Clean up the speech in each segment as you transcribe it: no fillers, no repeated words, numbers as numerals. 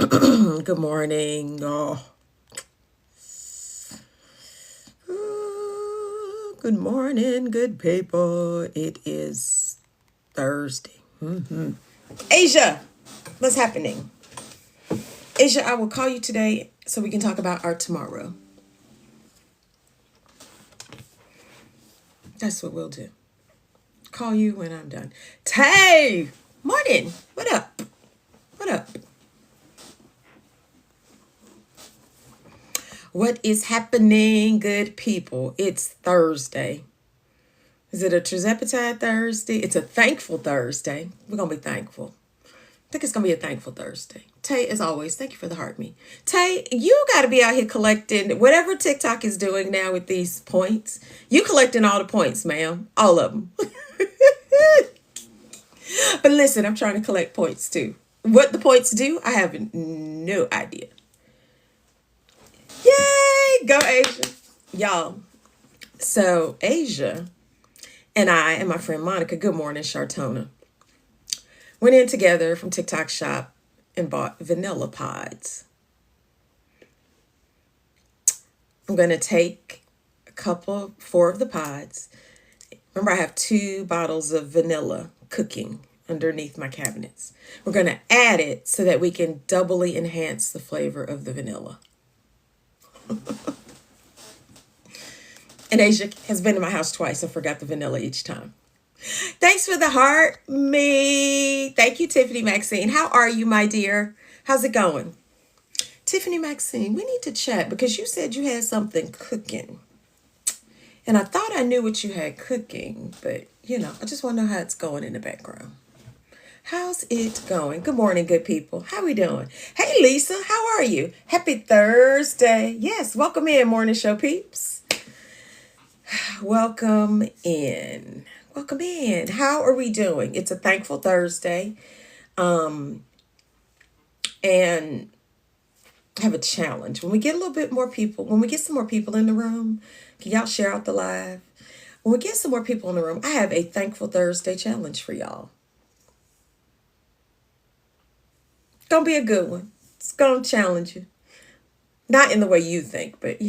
Good morning. Good morning, good people. It is Thursday. Asia, what's happening? Asia, I will call you today so we can talk about our tomorrow. That's what we'll do. Call you when I'm done. Tay, morning. What up? What up? What is happening, good people? It's Thursday. Is it a Trizepatide Thursday? It's a thankful Thursday. We're going to be thankful. I think it's going to be a thankful Thursday. Tay, as always, thank you for the heart me. Tay, you got to be out here collecting whatever TikTok is doing now with these points. You collecting all the points, ma'am. All of them. But listen, I'm trying to collect points too. What the points do, I have no idea. Yay! Go Asia. Y'all. So Asia and I and my friend Monica, good morning, Shartona, went in together from TikTok shop and bought vanilla pods. I'm going to take four of the pods. Remember, I have 2 bottles of vanilla cooking underneath my cabinets. We're going to add it so that we can doubly enhance the flavor of the vanilla. And Asia has been in my house twice and forgot the vanilla each time. Thanks for the heart, me. Thank you, Tiffany Maxine. How are you, my dear? How's it going? Tiffany Maxine, we need to chat because you said you had something cooking. And I thought I knew what you had cooking, but, I just want to know how it's going in the background. How's it going? Good morning, good people. How we doing? Hey, Lisa, how are you? Happy Thursday. Yes, welcome in, Morning Show peeps. Welcome in. Welcome in. How are we doing? It's a thankful Thursday. And I have a challenge. When we get some more people in the room, can y'all share out the live? When we get some more people in the room, I have a thankful Thursday challenge for y'all. It's going to be a good one. It's going to challenge you. Not in the way you think, but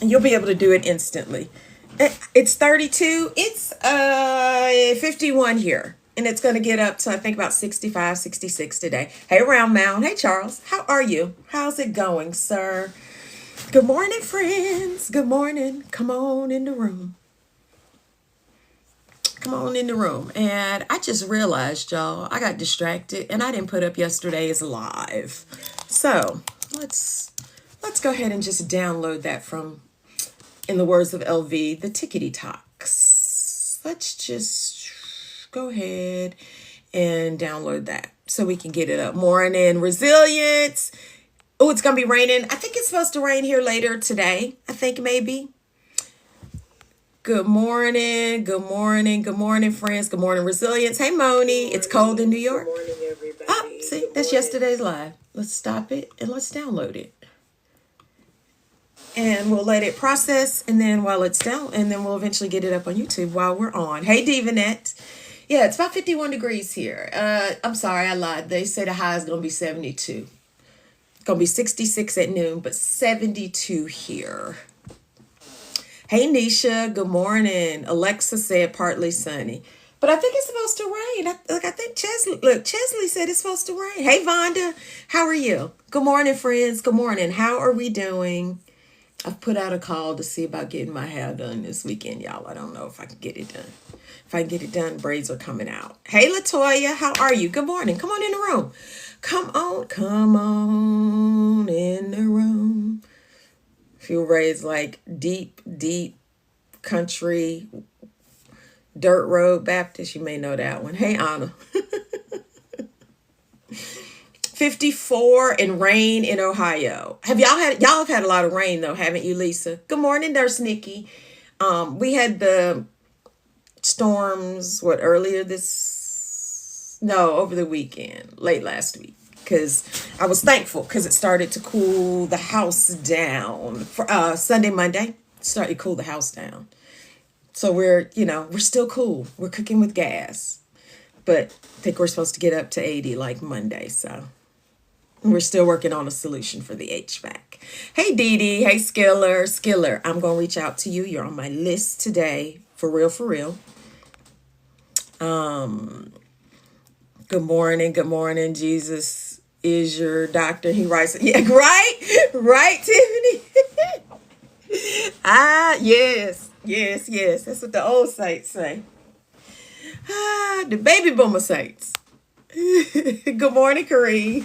and you'll be able to do it instantly. It's 32. It's 51 here. And it's going to get up to, I think, about 65, 66 today. Hey, Round Mound. Hey, Charles. How are you? How's it going, sir? Good morning, friends. Good morning. Come on in the room. Come on in the room. And I just realized, y'all, I got distracted and I didn't put up yesterday's live. So let's go ahead and just download that from, in the words of LV, the Tickety Talks. Let's just go ahead and download that so we can get it up. Morning resilience. Oh, it's going to be raining. I think it's supposed to rain here later today. I think maybe. Good morning. Good morning. Good morning, friends. Good morning, resilience. Hey, Moni. It's cold in New York. Good morning, everybody. Oh, see, that's yesterday's live. Let's stop it and let's download it. And we'll let it process, and then while it's down, and then we'll eventually get it up on YouTube while we're on. Hey, Divanette. Yeah, it's about 51 degrees here. I'm sorry, I lied. They say the high is going to be 72. It's going to be 66 at noon, but 72 here. Hey, Nisha. Good morning. Alexa said partly sunny. But I think it's supposed to rain. I think Chesley said it's supposed to rain. Hey, Vonda. How are you? Good morning, friends. Good morning. How are we doing? I've put out a call to see about getting my hair done this weekend, y'all. I don't know if I can get it done. If I can get it done, braids are coming out. Hey, Latoya, how are you? Good morning. Come on in the room. Come on in the room. Few braids like deep country dirt road Baptist. You may know that one. Hey, Anna. 54 and rain in Ohio. Y'all have had a lot of rain though, haven't you, Lisa? Good morning, Nurse Nikki. We had the storms over the weekend, late last week, because I was thankful because it started to cool the house down for Sunday, Monday. Started to cool the house down. So we're still cool. We're cooking with gas, but I think we're supposed to get up to 80 like Monday. So We're still working on a solution for the HVAC. Hey, Dee Dee. Hey, Skiller. Skiller, I'm going to reach out to you. You're on my list today. For real, for real. Good morning. Good morning. Jesus is your doctor. He writes, yeah, right? Right, Tiffany? Yes. Yes, yes. That's what the old saints say. The baby boomer saints. Good morning, Kareem.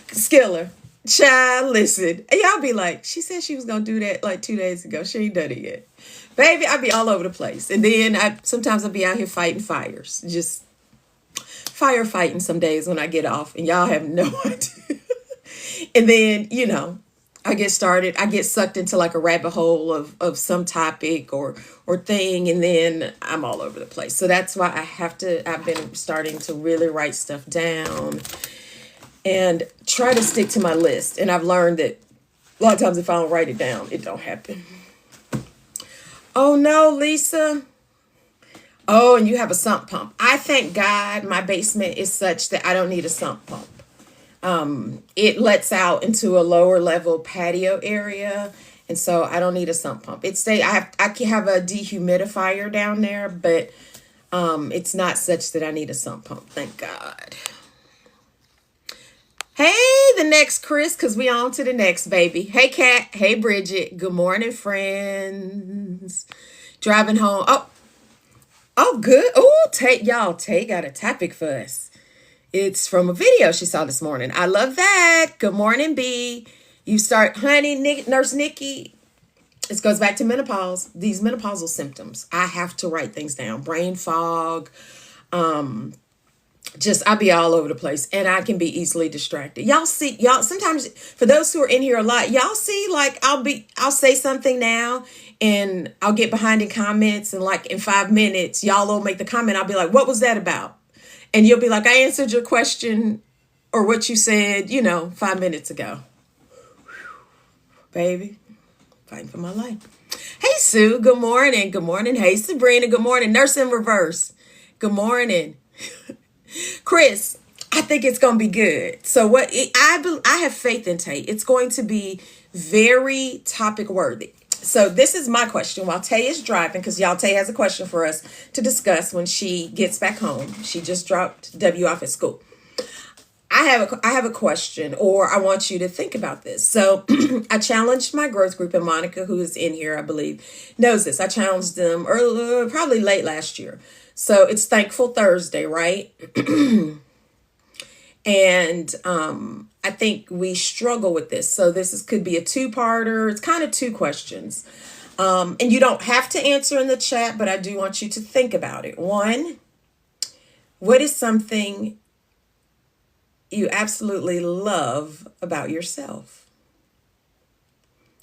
Skiller. Child, listen. Y'all be like, she said she was going to do that like 2 days ago. She ain't done it yet. Baby, I be all over the place. And then sometimes I'll be out here fighting fires. Just firefighting some days when I get off. And y'all have no idea. And then, I get started. I get sucked into like a rabbit hole of some topic or thing, and then I'm all over the place. So that's why I've been starting to really write stuff down and try to stick to my list. And I've learned that a lot of times if I don't write it down, it don't happen. Oh no, Lisa. Oh, and you have a sump pump. I thank God my basement is such that I don't need a sump pump. It lets out into a lower level patio area, and so I don't need a sump pump. I can have a dehumidifier down there, but it's not such that I need a sump pump. Thank God. Hey, the next Chris, because we on to the next baby. Hey, Kat. Hey, Bridget. Good morning, friends. Driving home. Oh, good. Oh, Tay got a topic for us. It's from a video she saw this morning. I love that. Good morning, B. You start, honey, Nurse Nikki. This goes back to menopause. These menopausal symptoms. I have to write things down. Brain fog. I'll be all over the place, and I can be easily distracted. Y'all sometimes, for those who are in here a lot, y'all see, like, I'll say something now, and I'll get behind in comments, and like in 5 minutes, y'all will make the comment. I'll be like, what was that about? And you'll be like, I answered your question or what you said, 5 minutes ago. Baby, fighting for my life. Hey, Sue. Good morning. Good morning. Hey, Sabrina. Good morning. Nurse in Reverse. Good morning. Chris, I think it's going to be good. So I have faith in Tay. It's going to be very topic worthy. So this is my question while Tay is driving, because Tay has a question for us to discuss when she gets back home. She just dropped W off at school. I have a question, or I want you to think about this. So I challenged my growth group, and Monica, who is in here, I believe, knows this. I challenged them probably late last year. So it's Thankful Thursday, right? And I think we struggle with this. So could be a two-parter. It's kind of two questions. And you don't have to answer in the chat, but I do want you to think about it. One, what is something you absolutely love about yourself?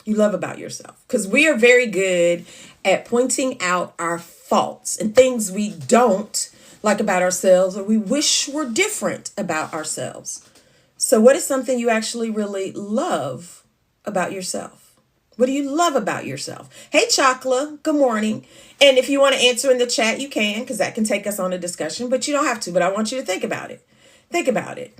You love about yourself. Because we are very good at pointing out our faults and things we don't like about ourselves, or we wish were different about ourselves. So what is something you actually really love about yourself? What do you love about yourself? Hey, Chocla, good morning. And if you want to answer in the chat, you can, because that can take us on a discussion, but you don't have to. But I want you to think about it. Think about it.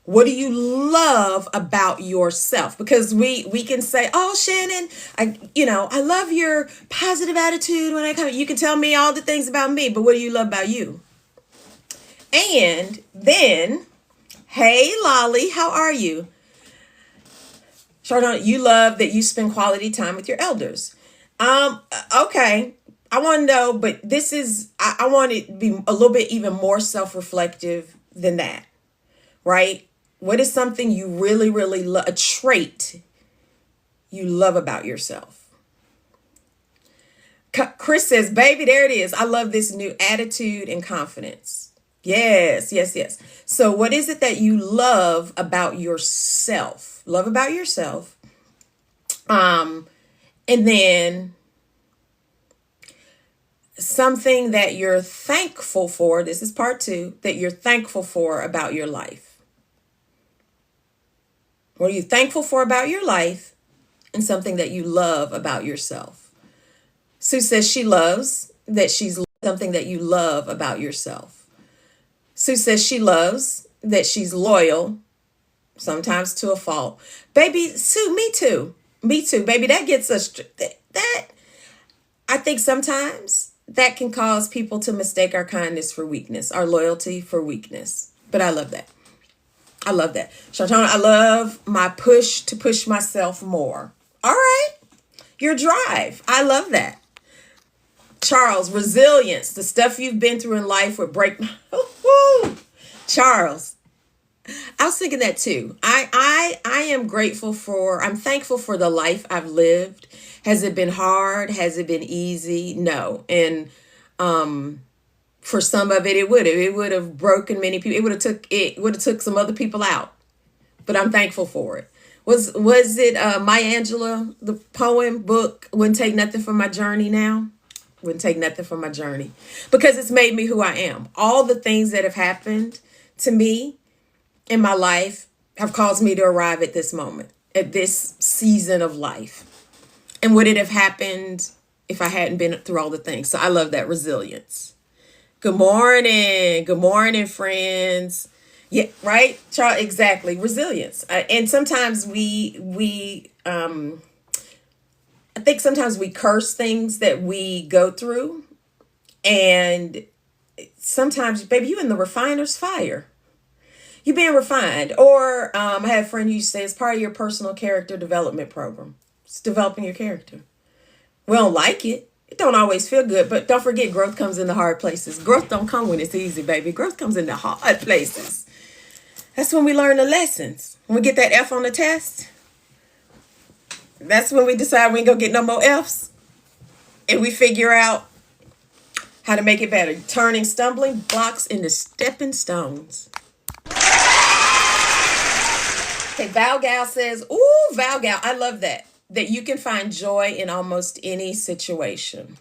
What do you love about yourself? Because we can say, oh, Shannon, I love your positive attitude when I come. You can tell me all the things about me, but what do you love about you? And then, hey, Lolly, how are you? Chardon, you love that you spend quality time with your elders. Okay. I want to know, but this is, I want it to be a little bit even more self-reflective than that, right? What is something you really, really love, a trait you love about yourself? Chris says, baby, there it is. I love this new attitude and confidence. Yes, yes, yes. So what is it that you love about yourself? Love about yourself. And then something that you're thankful for. This is part 2, that you're thankful for about your life. What are you thankful for about your life, and something that you love about yourself? Sue says she loves that she's something that you love about yourself. Sue says she loves that she's loyal sometimes to a fault. Baby, Sue, me too. Me too, baby. That gets us, that, I think sometimes that can cause people to mistake our kindness for weakness, our loyalty for weakness. But I love that. I love that. Shartona, I love my push to push myself more. All right. Your drive. I love that. Charles, resilience. The stuff you've been through in life would break. Charles, I was thinking that too. I am grateful for, I'm thankful for the life I've lived. Has it been hard? Has it been easy? No. And for some of it, it would have broken many people. It would have took some other people out. But I'm thankful for it. Was it Maya Angelou, the poem book, Wouldn't Take Nothing from My Journey Now? Wouldn't take nothing from my journey. Because it's made me who I am. All the things that have happened to me in my life have caused me to arrive at this moment, at this season of life. And would it have happened if I hadn't been through all the things? So I love that resilience. Good morning. Good morning, friends. Yeah, right, Charles. Exactly, resilience. And sometimes I think sometimes we curse things that we go through, and sometimes, baby, you in the refiner's fire. You being refined. Or I had a friend who used to say it's part of your personal character development program. It's developing your character. We don't like it. It don't always feel good, but don't forget, growth comes in the hard places. Growth don't come when it's easy, baby. Growth comes in the hard places. That's when we learn the lessons. When we get that F on the test, that's when we decide we ain't gonna get no more Fs. And we figure out how to make it better. Turning stumbling blocks into stepping stones. Okay, Val Gal says, ooh, Val Gal, I love that. That you can find joy in almost any situation.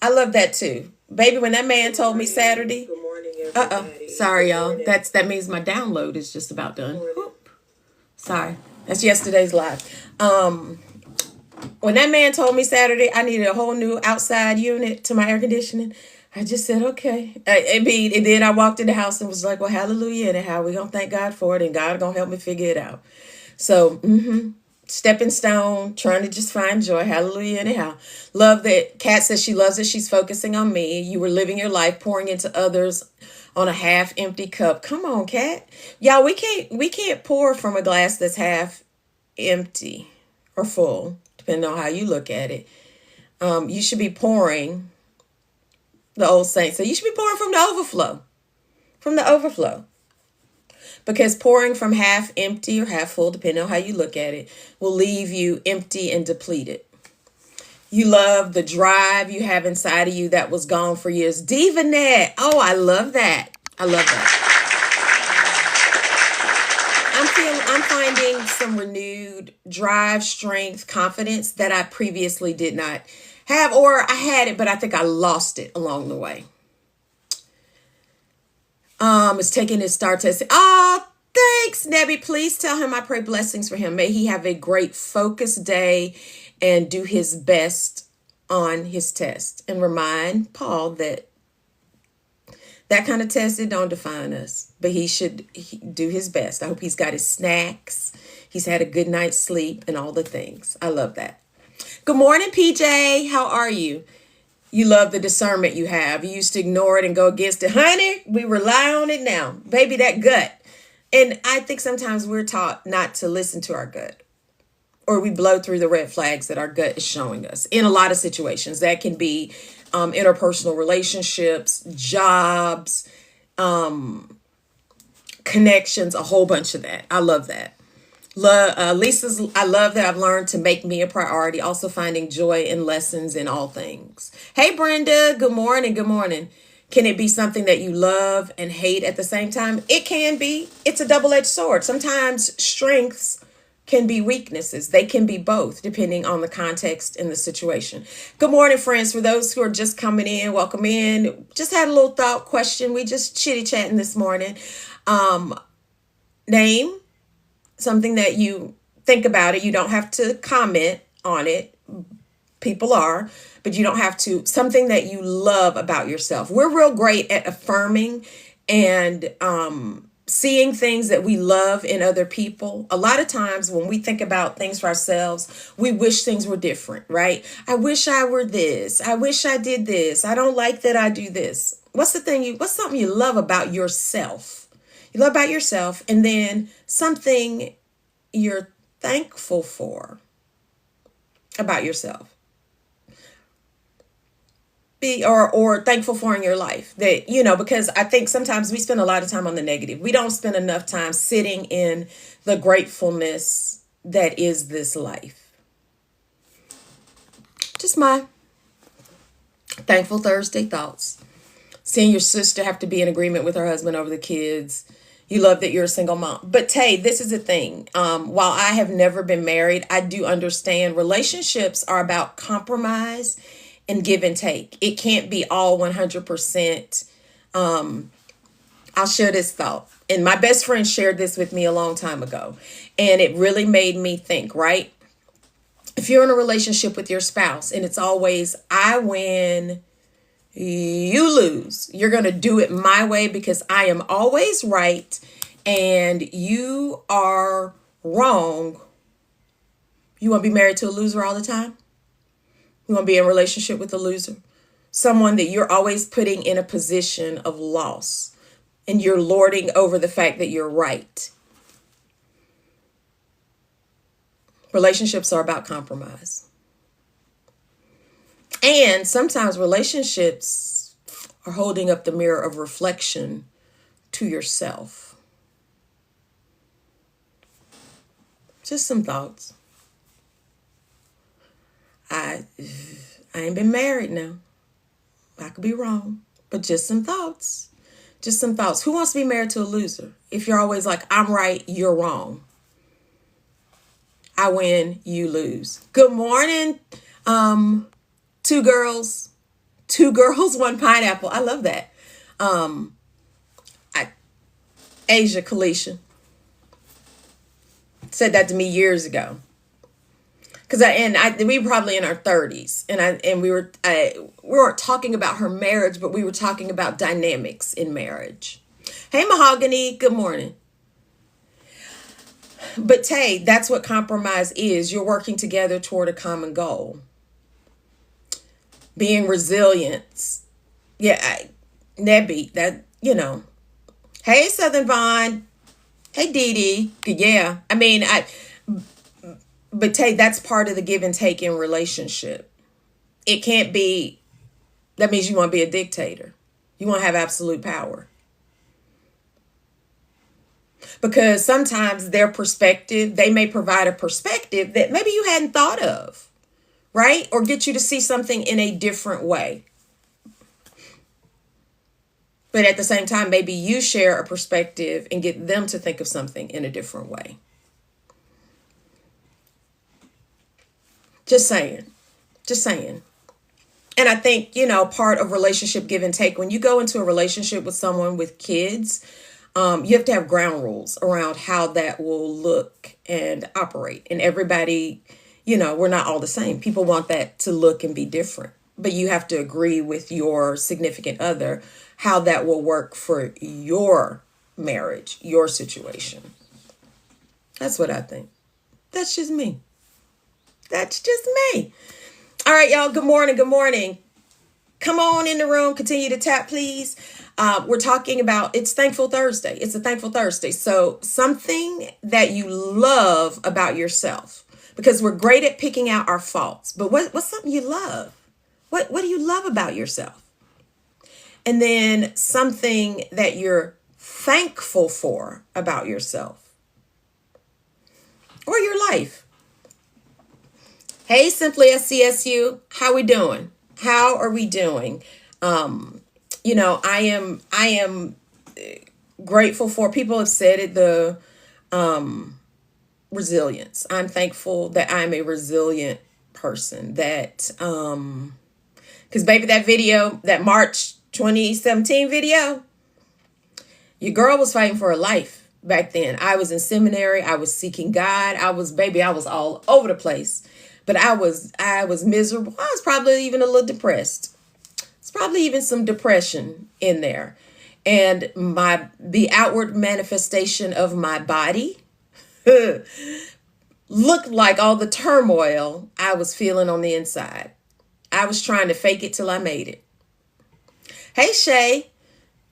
I love that too. Baby, when that man told me Saturday. Good morning, everybody. Sorry, y'all. That means my download is just about done. Whoop. Sorry. That's yesterday's live. When that man told me Saturday I needed a whole new outside unit to my air conditioning, I just said, okay. And then I walked in the house and was like, well, hallelujah. And how we going to thank God for it. And God going to help me figure it out. So, stepping stone, trying to just find joy. Hallelujah. Anyhow, love that Kat says she loves it. She's focusing on me. You were living your life, pouring into others on a half empty cup. Come on, Kat. Y'all, we can't pour from a glass that's half empty or full, depending on how you look at it. You should be pouring, the old saint said, you should be pouring from the overflow. From the overflow. Because pouring from half empty or half full, depending on how you look at it, will leave you empty and depleted. You love the drive you have inside of you that was gone for years. Divanet. Oh, I love that. I love that. I'm finding some renewed drive, strength, confidence that I previously did not have, or I had it, but I think I lost it along the way. It's taking his star test. Oh, thanks, Nebby. Please tell him I pray blessings for him. May he have a great focused day and do his best on his test. And remind Paul that kind of test, it don't define us, but he should do his best. I hope he's got his snacks. He's had a good night's sleep and all the things. I love that. Good morning, PJ. How are you? You love the discernment you have. You used to ignore it and go against it. Honey, we rely on it now. Baby, that gut. And I think sometimes we're taught not to listen to our gut. Or we blow through the red flags that our gut is showing us. In a lot of situations. That can be interpersonal relationships, jobs, connections, a whole bunch of that. I love that. Lisa's, I love that I've learned to make me a priority, also finding joy in lessons in all things. Hey, Brenda, good morning. Good morning. Can it be something that you love and hate at the same time? It can be. It's a double-edged sword. Sometimes strengths can be weaknesses. They can be both, depending on the context and the situation. Good morning, friends. For those who are just coming in, welcome in. Just had a little thought question. We just chitty-chatting this morning. Name something that you think about it. You don't have to comment on it. People are, but you don't have to. Something that you love about yourself. We're real great at affirming and seeing things that we love in other people. A lot of times when we think about things for ourselves, we wish things were different, right? I wish I were this. I wish I did this. I don't like that I do this. What's something you love about yourself? You love about yourself, and then something you're thankful for about yourself. Be or thankful for in your life, that because I think sometimes we spend a lot of time on the negative. We don't spend enough time sitting in the gratefulness that is this life. Just my thankful Thursday thoughts. Seeing your sister have to be in agreement with her husband over the kids. You love that you're a single mom. But Tay, this is the thing. While I have never been married, I do understand relationships are about compromise and give and take. It can't be all 100%. I'll share this thought. And my best friend shared this with me a long time ago. And it really made me think, right? If you're in a relationship with your spouse and it's always, I win, you lose. You're going to do it my way because I am always right and you are wrong. You want to be married to a loser all the time? You want to be in a relationship with a loser? Someone that you're always putting in a position of loss and you're lording over the fact that you're right. Relationships are about compromise. And sometimes relationships are holding up the mirror of reflection to yourself. Just some thoughts. I ain't been married now. I could be wrong, but just some thoughts. Just some thoughts. Who wants to be married to a loser? If you're always like, I'm right, you're wrong. I win, you lose. Good morning, two girls, one pineapple. I love that. Asia Kalisha said that to me years ago. Because we were probably in our 30s, and we weren't talking about her marriage, but we were talking about dynamics in marriage. Hey, Mahogany, good morning. But Tay, that's what compromise is. You're working together toward a common goal. Being resilient. Yeah, Nebby, Hey, Southern Vaughn. Hey, Dee Dee. Yeah, but Tay, that's part of the give and take in relationship. It can't be, that means you want to be a dictator. You want to have absolute power. Because sometimes their perspective, they may provide a perspective that maybe you hadn't thought of, right? Or get you to see something in a different way. But at the same time, maybe you share a perspective and get them to think of something in a different way. Just saying. And I think, part of relationship give and take, when you go into a relationship with someone with kids, you have to have ground rules around how that will look and operate. And everybody, we're not all the same. People want that to look and be different. But you have to agree with your significant other how that will work for your marriage, your situation. That's what I think. That's just me. All right, y'all. Good morning. Come on in the room. Continue to tap, please. We're talking about, it's Thankful Thursday. It's a Thankful Thursday. So something that you love about yourself, because we're great at picking out our faults, but what's something you love? What do you love about yourself? And then something that you're thankful for about yourself or your life. Hey, Simply SCSU, how we doing? How are we doing? I am grateful for, people have said it, the resilience. I'm thankful that I'm a resilient person, that, because baby, that video, that March 2017 video, your girl was fighting for her life back then. I was in seminary. I was seeking God. I was all over the place. But I was miserable. I was probably even a little depressed. It's probably even some depression in there. And the outward manifestation of my body looked like all the turmoil I was feeling on the inside. I was trying to fake it till I made it. Hey, Shay.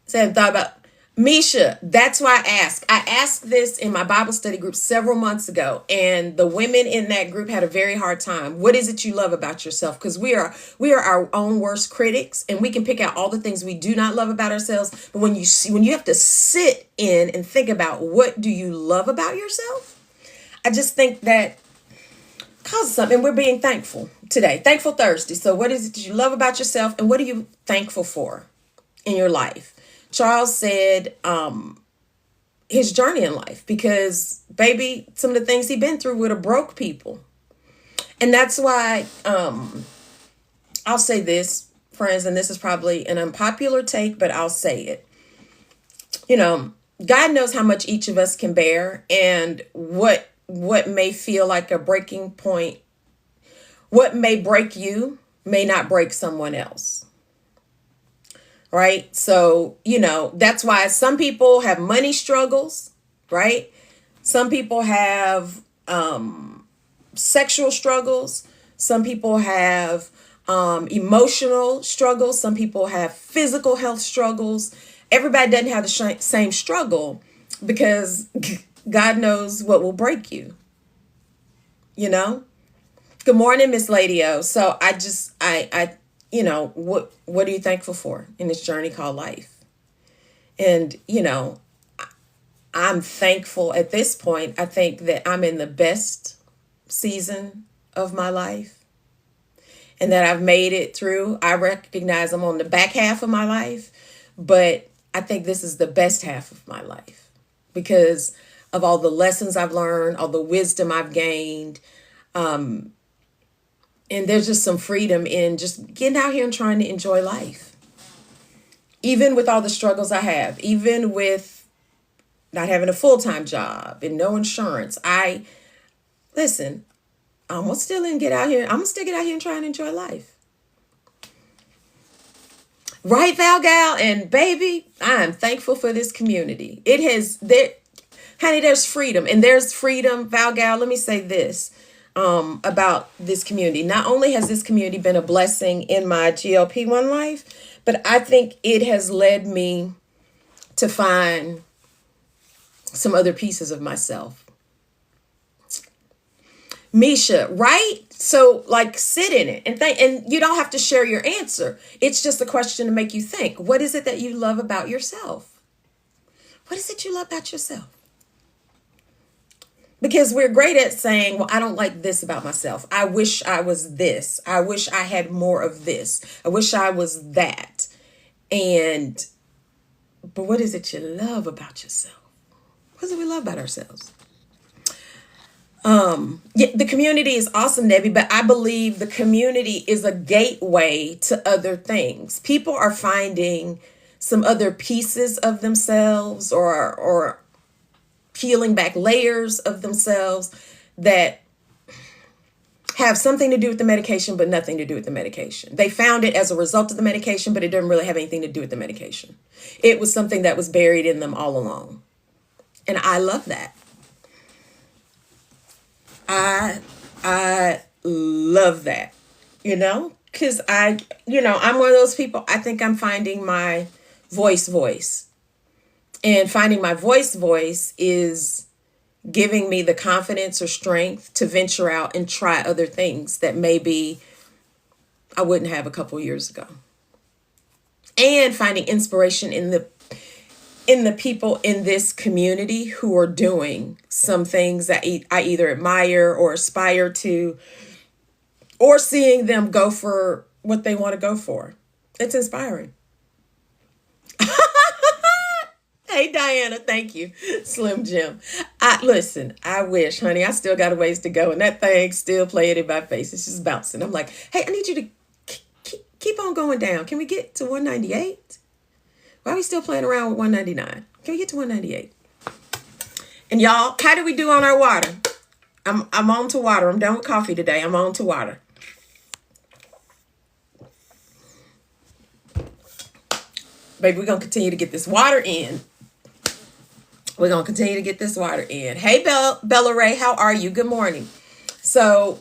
Said, thought about Misha. That's why I asked. I asked this in my Bible study group several months ago, and the women in that group had a very hard time. What is it you love about yourself? Because we are our own worst critics, and we can pick out all the things we do not love about ourselves. But when you have to sit in and think about what do you love about yourself, I just think that causes something. We're being thankful today. Thankful Thursday. So what is it that you love about yourself, and what are you thankful for in your life? Charles said his journey in life, because baby, some of the things he'd been through would have broke people. And that's why I'll say this, friends, and this is probably an unpopular take, but I'll say it. You know, God knows how much each of us can bear, and what may feel like a breaking point, what may break you may not break someone else. Right? So, you know, that's why some people have money struggles, right? Some people have sexual struggles. Some people have emotional struggles. Some people have physical health struggles. Everybody doesn't have the same struggle, because God knows what will break you. You know? Good morning, Miss Lady O. So I you know, what are you thankful for in this journey called life? And, you know, I'm thankful at this point. I think that I'm in the best season of my life, and that I've made it through. I recognize I'm on the back half of my life, but I think this is the best half of my life because of all the lessons I've learned, all the wisdom I've gained. And there's just some freedom in just getting out here and trying to enjoy life. Even with all the struggles I have, even with not having a full-time job and no insurance. I'm gonna still get out here. I'm gonna still get out here and try and enjoy life. Right, Val Gal? And baby, I'm thankful for this community. There's freedom. And there's freedom, Val Gal. Let me say this. About this community. Not only has this community been a blessing in my GLP-1 life, but I think it has led me to find some other pieces of myself. Misha, right? So like sit in it and think, and you don't have to share your answer. It's just a question to make you think. What is it that you love about yourself? What is it you love about yourself? Because we're great at saying, well, I don't like this about myself. I wish I was this. I wish I had more of this. I wish I was that. But what is it you love about yourself? What is it we love about ourselves? Yeah, the community is awesome, Debbie, but I believe the community is a gateway to other things. People are finding some other pieces of themselves or peeling back layers of themselves that have something to do with the medication, but nothing to do with the medication. They found it as a result of the medication, but it doesn't really have anything to do with the medication. It was something that was buried in them all along. And I love that. I love that, because I'm one of those people. I think I'm finding my voice. And finding my voice is giving me the confidence or strength to venture out and try other things that maybe I wouldn't have a couple years ago. And finding inspiration in the people in this community who are doing some things that I either admire or aspire to, or seeing them go for what they want to go for. It's inspiring. Hey, Diana, thank you. Slim Jim. I wish, honey, I still got a ways to go. And that thing still playing in my face. It's just bouncing. I'm like, hey, I need you to keep on going down. Can we get to 198? Why are we still playing around with 199? Can we get to 198? And y'all, how do we do on our water? I'm on to water. I'm done with coffee today. I'm on to water. Baby, we're going to continue to get this water in. We're going to continue to get this water in. Hey, Bella Ray, how are you? Good morning. So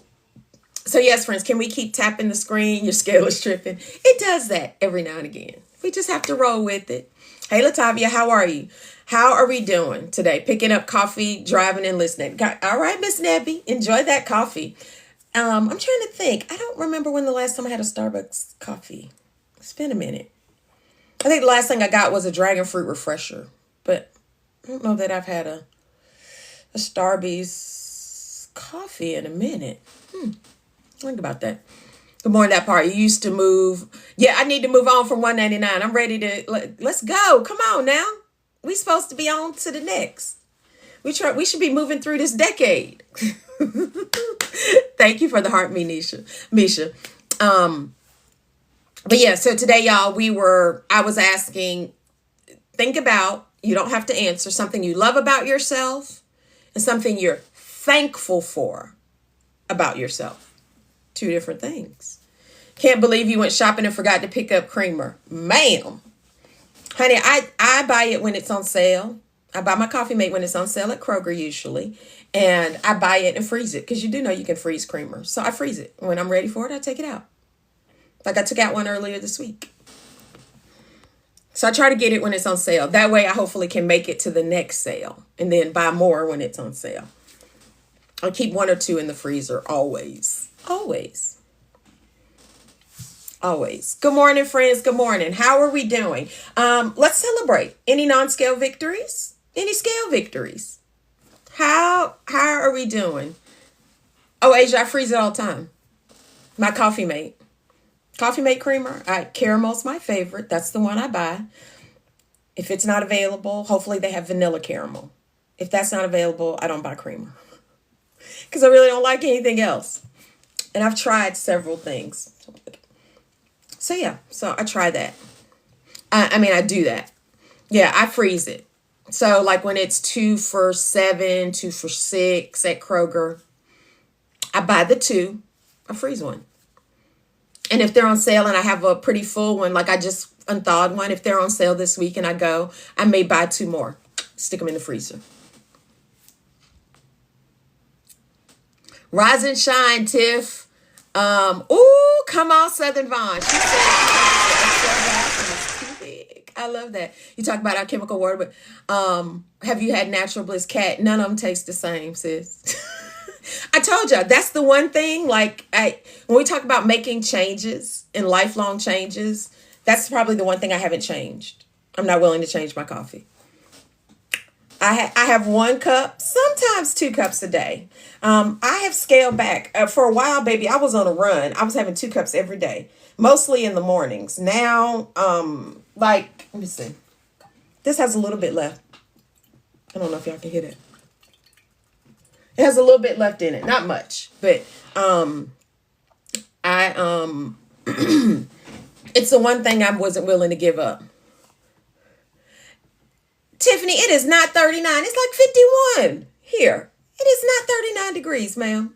yes, friends, can we keep tapping the screen? Your scale is tripping. It does that every now and again. We just have to roll with it. Hey, Latavia, how are you? How are we doing today? Picking up coffee, driving, and listening. All right, Miss Nebby, enjoy that coffee. I'm trying to think. I don't remember when the last time I had a Starbucks coffee. It's been a minute. I think the last thing I got was a dragon fruit refresher, but I don't know that I've had a Starbucks coffee in a minute. Think about that. Good morning, that part. You used to move. Yeah, I need to move on from 199. I'm ready to, let's go. Come on now. We supposed to be on to the next. We should be moving through this decade. Thank you for the heart, Misha. But yeah, so today, y'all, I was asking, think about, you don't have to answer, something you love about yourself and something you're thankful for about yourself. Two different things. Can't believe you went shopping and forgot to pick up creamer. Ma'am. Honey, I buy it when it's on sale. I buy my Coffee Mate when it's on sale at Kroger usually. And I buy it and freeze it because you do know you can freeze creamer. So I freeze it. When I'm ready for it, I take it out. Like I took out one earlier this week. So I try to get it when it's on sale. That way I hopefully can make it to the next sale and then buy more when it's on sale. I'll keep one or two in the freezer always. Always. Always. Good morning, friends. Good morning. How are we doing? Let's celebrate. Any non-scale victories? Any scale victories? How are we doing? Oh, Asia, I freeze it all the time. My Coffee Mate. Coffee Mate creamer. Caramel's my favorite. That's the one I buy. If it's not available, hopefully they have vanilla caramel. If that's not available, I don't buy creamer. Because I really don't like anything else. And I've tried several things. So yeah, so I try that. I do that. Yeah, I freeze it. So like when it's 2 for $7, 2 for $6 at Kroger, I buy the 2, I freeze one. And if they're on sale and I have a pretty full one, like I just unthawed one, if they're on sale this week and I may buy 2 more, stick them in the freezer. Rise and shine, Tiff. Come on, Southern Vaughn. She said it's too big. I love that. You talk about our chemical water, but have you had Natural Bliss cat? None of them taste the same, sis. I told you that's the one thing. Like when we talk about making changes and lifelong changes, that's probably the one thing I haven't changed. I'm not willing to change my coffee. I have 1 cup, sometimes 2 cups a day. I have scaled back. For a while, baby, I was on a run. I was having 2 cups every day, mostly in the mornings. Now, let me see. This has a little bit left. I don't know if y'all can hear it. It has a little bit left in it, not much, but it's the one thing I wasn't willing to give up. Tiffany, it is not 39. It's like 51 here. It is not 39 degrees, ma'am.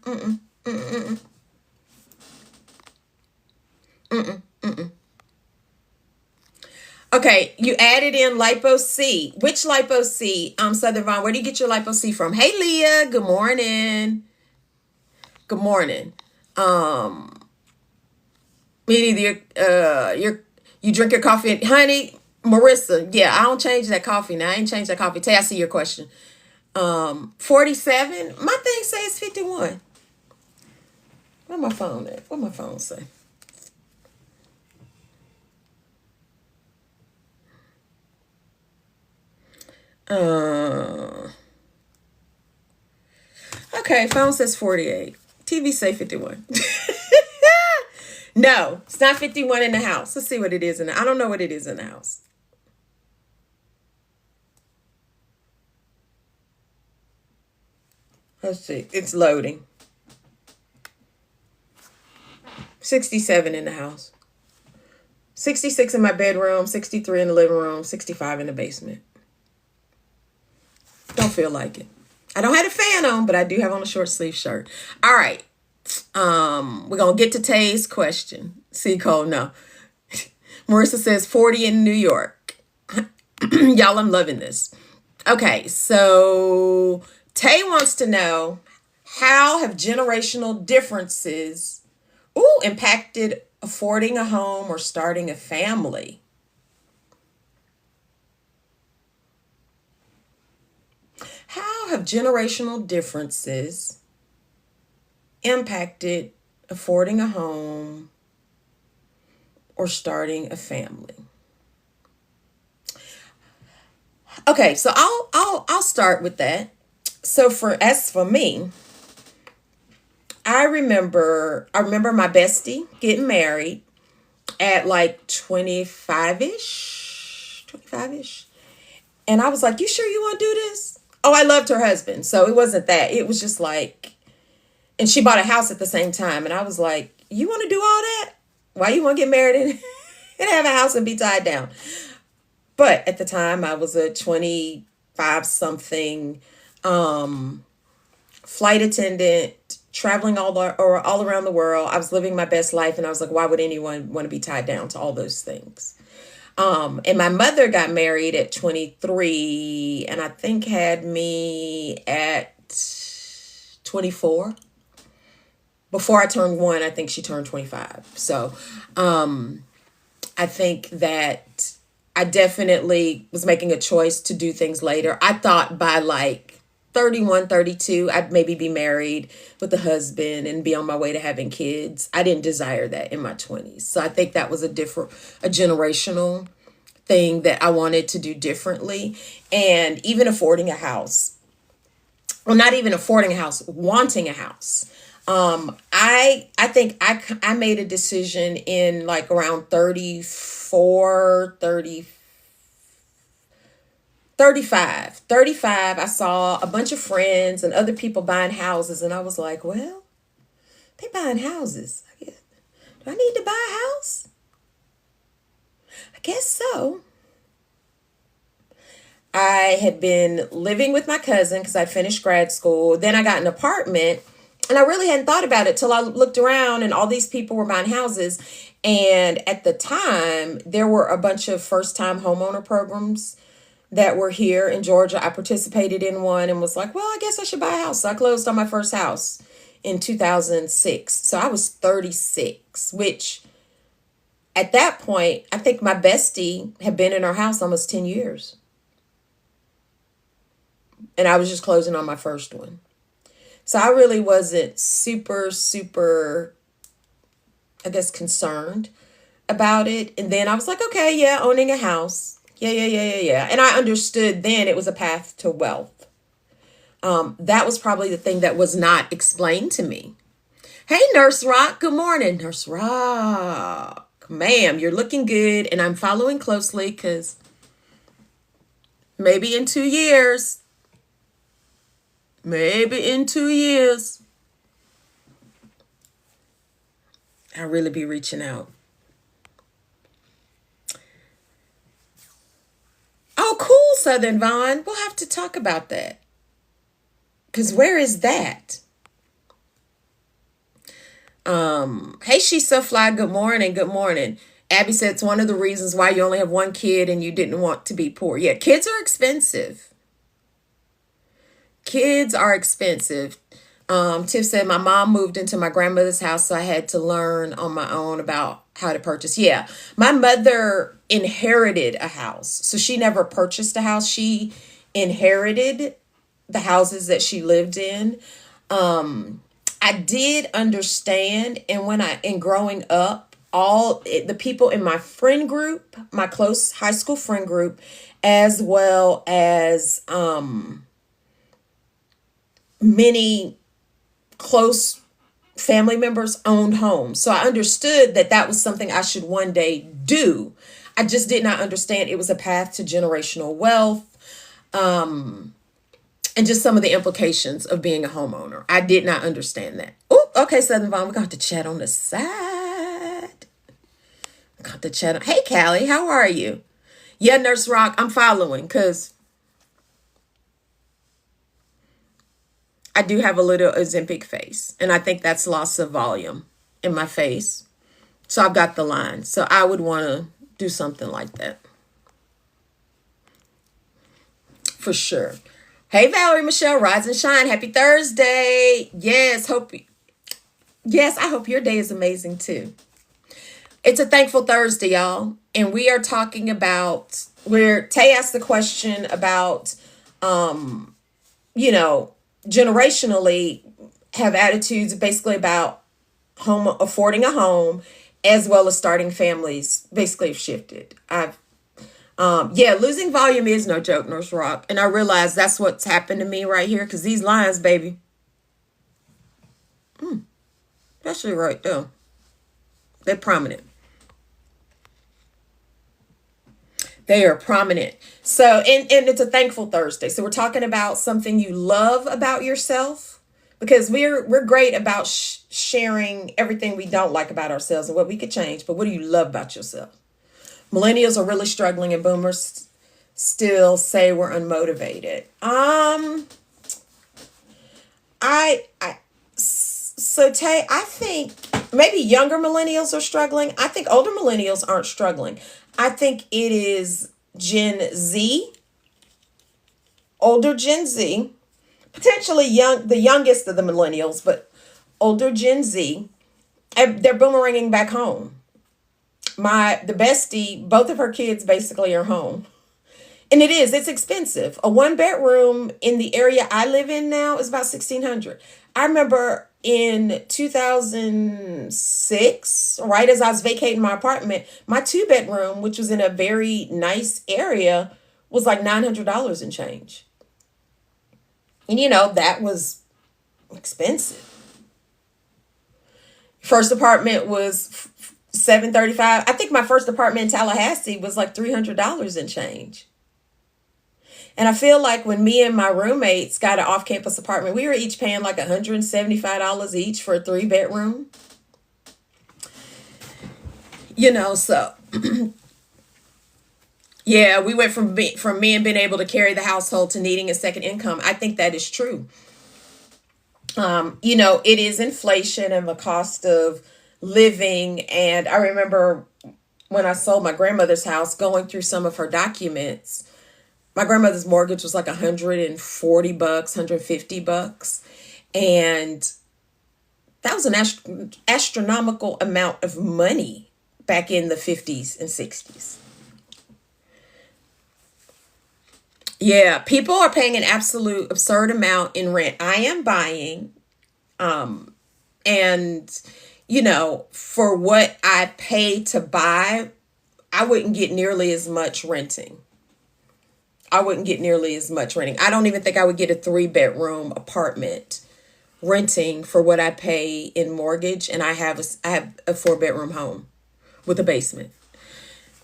Okay, you added in Lipo C. Which Lipo C? Southern Vaughn, where do you get your Lipo C from? Hey, Leah, good morning. Good morning. Me neither. You drink your coffee, honey. Marissa, yeah, I don't change that coffee now. I ain't changed that coffee. Tay, I see your question. 47. My thing says 51. Where my phone at? What my phone say? Okay, phone says 48. TV say 51. No, it's not 51 in the house. Let's see what it is I don't know what it is in the house. Let's see. It's loading. 67 in the house. 66 in my bedroom, 63 in the living room, 65 in the basement. Don't feel like it. I don't have a fan on, but I do have on a short sleeve shirt. All right. We're going to get to Tay's question. See, Cole, no. Marissa says 40 in New York. Y'all, I'm loving this. Okay, so Tay wants to know, how have generational differences impacted affording a home or starting a family? How have generational differences impacted affording a home or starting a family? Okay, so I'll start with that. So as for me, I remember my bestie getting married at like 25ish, 25ish. And I was like, "You sure you want to do this?" Oh, I loved her husband. So it wasn't that. It was just like, and she bought a house at the same time, and I was like, "You want to do all that? Why you want to get married and, and have a house and be tied down?" But at the time, I was a 25 something flight attendant, traveling all around the world. I was living my best life, and I was like, why would anyone want to be tied down to all those things? And my mother got married at 23, and I think had me at 24. Before I turned one, I think she turned 25. So I think that I definitely was making a choice to do things later. I thought by like 31, 32, I'd maybe be married with a husband and be on my way to having kids. I didn't desire that in my 20s. So I think that was a generational thing that I wanted to do differently. And even affording a house, well, not even affording a house, wanting a house. I think I made a decision in like around 34, 30, 35, 35. I saw a bunch of friends and other people buying houses, and I was like, well, they buying houses. Do I need to buy a house? I guess so. I had been living with my cousin because I finished grad school. Then I got an apartment, and I really hadn't thought about it till I looked around and all these people were buying houses. And at the time, there were a bunch of first time homeowner programs that were here in Georgia. I participated in one and was like, well, I guess I should buy a house. So I closed on my first house in 2006. So I was 36, which at that point, I think my bestie had been in our house almost 10 years. And I was just closing on my first one. So I really wasn't super, I guess, concerned about it. And then I was like, okay, yeah, owning a house. Yeah. And I understood then it was a path to wealth. That was probably the thing that was not explained to me. Hey, Nurse Rock. Good morning, Nurse Rock. Ma'am, you're looking good. And I'm following closely because maybe in 2 years, I'll really be reaching out. Oh, cool, Southern Vaughn. We'll have to talk about that. Because where is that? Hey, She's So Fly. Good morning. Good morning. Abby said it's one of the reasons why you only have one kid and you didn't want to be poor. Yeah, kids are expensive. Kids are expensive. Tiff said, my mom moved into my grandmother's house, so I had to learn on my own about how to purchase. Yeah, my mother inherited a house. So she never purchased a house. She inherited the houses that she lived in. I did understand. And in growing up, the people in my friend group, my close high school friend group, as well as many close family members owned homes. So I understood that that was something I should one day do. I just did not understand it was a path to generational wealth, and just some of the implications of being a homeowner. I did not understand that. Oh, okay, Southern Vaughn, we're going to have to chat on the side. Got to chat on. Hey, Callie, how are you? Yeah, Nurse Rock, I'm following because I do have a little Ozempic face, and I think that's loss of volume in my face. So I've got the line. So I would want to do something like that. for sure. Hey, Valerie Michelle, rise and shine. Happy Thursday. Yes, I hope your day is amazing too. It's a thankful Thursday, y'all. And we are talking about where Tay asked the question about, you know, generationally have attitudes basically about home affording a home as well as starting families basically have shifted. Yeah, losing volume is no joke, Nurse Rock. And I realize that's what's happened to me right here because these lines, baby, especially right there, they're prominent. They are prominent. So, and it's a thankful Thursday. So we're talking about something you love about yourself because we're great about sharing everything we don't like about ourselves and what we could change. But what do you love about yourself? Millennials are really struggling and boomers still say we're unmotivated. So Tay, I think maybe younger millennials are struggling. I think older millennials aren't struggling. I think it is Gen Z, older Gen Z, potentially the youngest of the millennials, but older Gen Z. They're boomeranging back home. The bestie, both of her kids basically are home. And it's expensive. A 1 bedroom in the area I live in now is about $1,600. I remember in 2006, right as I was vacating my apartment, my 2 bedroom, which was in a very nice area, was like $900 and change. And that was expensive. First apartment was $735. I think my first apartment in Tallahassee was like $300 and change. And I feel like when me and my roommates got an off-campus apartment, we were each paying like $175 each for a 3 bedroom. So yeah, we went from men being able to carry the household to needing a second income. I think that is true. It is inflation and the cost of living. And I remember when I sold my grandmother's house, going through some of her documents. My grandmother's mortgage was like $140, $150. And that was an astronomical amount of money back in the 50s and 60s. Yeah, people are paying an absolute absurd amount in rent. I am buying, and for what I pay to buy, I wouldn't get nearly as much renting. I don't even think I would get a 3 bedroom apartment renting for what I pay in mortgage. And I have a 4 bedroom home with a basement.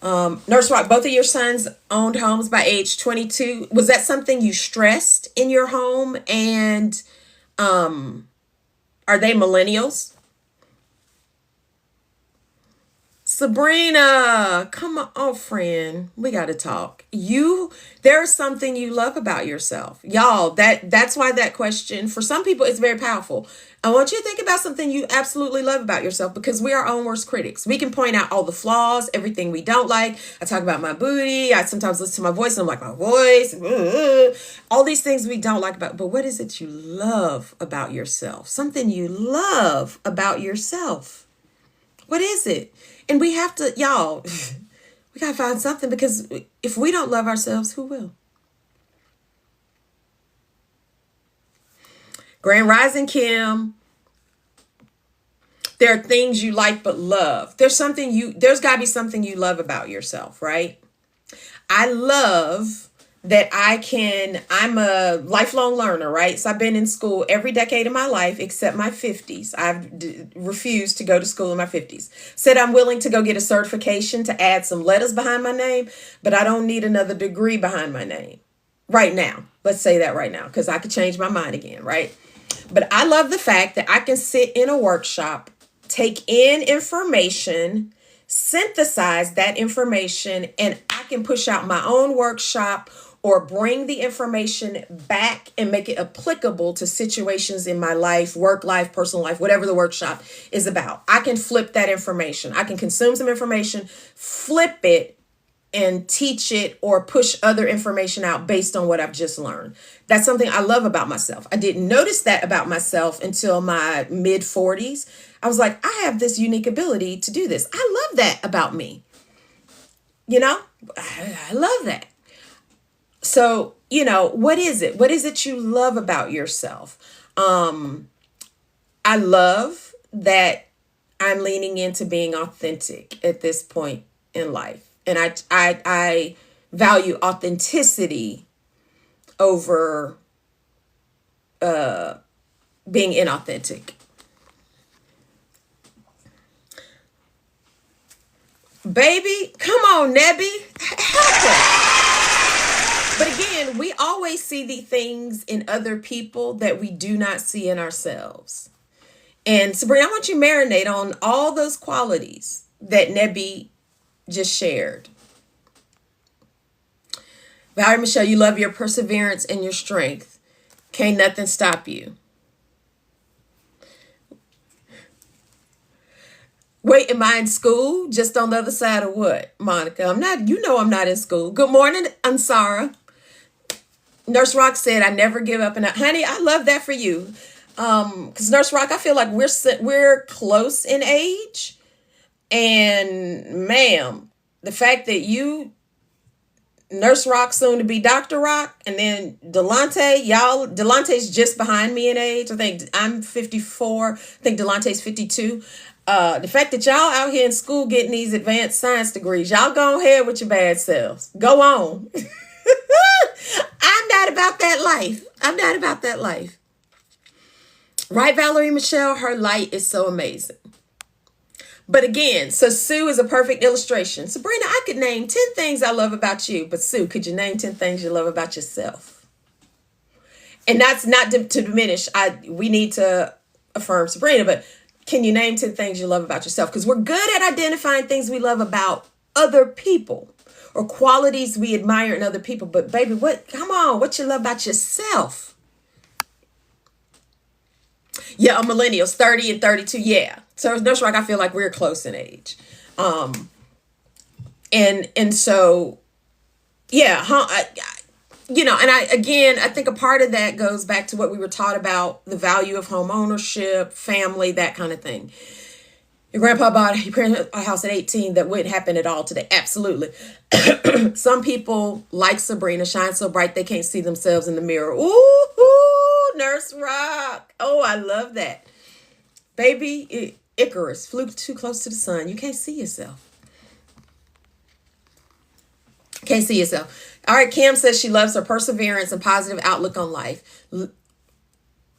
Nurse Rock, both of your sons owned homes by age 22. Was that something you stressed in your home? And are they millennials? Sabrina, come on, friend. We got to talk. There's something you love about yourself. Y'all, that's why that question, for some people, is very powerful. I want you to think about something you absolutely love about yourself because we are our own worst critics. We can point out all the flaws, everything we don't like. I talk about my booty. I sometimes listen to my voice and I'm like, my voice, all these things we don't like about. But what is it you love about yourself? Something you love about yourself. What is it? And we have to, y'all, we got to find something because if we don't love ourselves, who will? Grand Rising Kim, there are things you like but love. There's got to be something you love about yourself, right? I love that I'm a lifelong learner, right? So I've been in school every decade of my life except my 50s. I've refused to go to school in my 50s. Said I'm willing to go get a certification to add some letters behind my name, but I don't need another degree behind my name right now. Let's say that right now because I could change my mind again, right? But I love the fact that I can sit in a workshop, take in information, synthesize that information, and I can push out my own workshop or bring the information back and make it applicable to situations in my life, work life, personal life, whatever the workshop is about. I can flip that information. I can consume some information, flip it, and teach it or push other information out based on what I've just learned. That's something I love about myself. I didn't notice that about myself until my mid 40s. I was like, I have this unique ability to do this. I love that about me. You know, I love that. So, what is it? What is it you love about yourself? I love that I'm leaning into being authentic at this point in life. And I value authenticity over being inauthentic. Baby, come on, Nebby. Help us. But again, we always see the things in other people that we do not see in ourselves. And Sabrina, I want you to marinate on all those qualities that Nebby just shared. Valerie Michelle, you love your perseverance and your strength. Can't nothing stop you. Wait, am I in school? Just on the other side of what, Monica? I'm not, I'm not in school. Good morning, Ansara. Nurse Rock said, I never give up. And honey, I love that for you. Because Nurse Rock, I feel like we're close in age. And ma'am, the fact that you, Nurse Rock, soon to be Dr. Rock, and then Delonte's just behind me in age. I think I'm 54. I think Delonte's 52. The fact that y'all out here in school getting these advanced science degrees, y'all go ahead with your bad selves. Go on. I'm not about that life. I'm not about that life. Right, Valerie Michelle? Her light is so amazing. But again, so Sue is a perfect illustration. Sabrina, I could name 10 things I love about you, but Sue, could you name 10 things you love about yourself? And that's not to diminish. We need to affirm Sabrina, but can you name 10 things you love about yourself? Because we're good at identifying things we love about other people or qualities we admire in other people. But baby, come on, what you love about yourself? Yeah, millennials, 30 and 32. Yeah. So Nurse Rock, I feel like we're close in age. And so, yeah, I think a part of that goes back to what we were taught about the value of home ownership, family, that kind of thing. Your grandpa bought a house at 18. That wouldn't happen at all today. Absolutely. Some people, like Sabrina, shine so bright they can't see themselves in the mirror. Ooh, Nurse Rock. Oh, I love that. Baby, Icarus flew too close to the sun. You can't see yourself. Can't see yourself. All right, Kim says she loves her perseverance and positive outlook on life.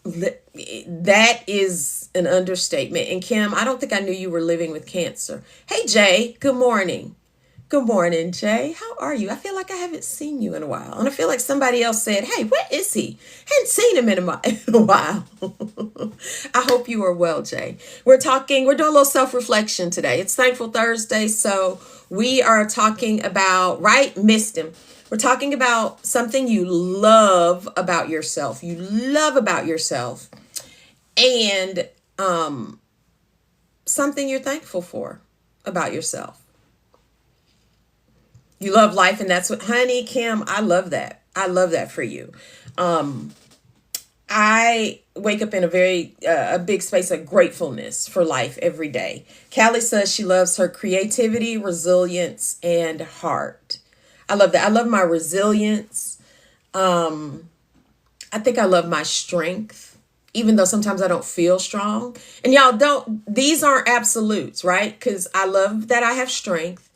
That is an understatement. And Kim, I don't think I knew you were living with cancer. Hey, Jay, good morning. Good morning, Jay. How are you? I feel like I haven't seen you in a while. And I feel like somebody else said, hey, where is he? Hadn't seen him in a while. I hope you are well, Jay. We're doing a little self-reflection today. It's Thankful Thursday, so we are talking about, missed him. We're talking about something you love about yourself. You love about yourself. And something you're thankful for about yourself. You love life, and that's what, honey, Kim, I love that. I love that for you. I wake up in a big space of gratefulness for life every day. Callie says she loves her creativity, resilience, and heart. I love that. I love my resilience. I think I love my strength, even though sometimes I don't feel strong. And these aren't absolutes, right? Because I love that I have strength,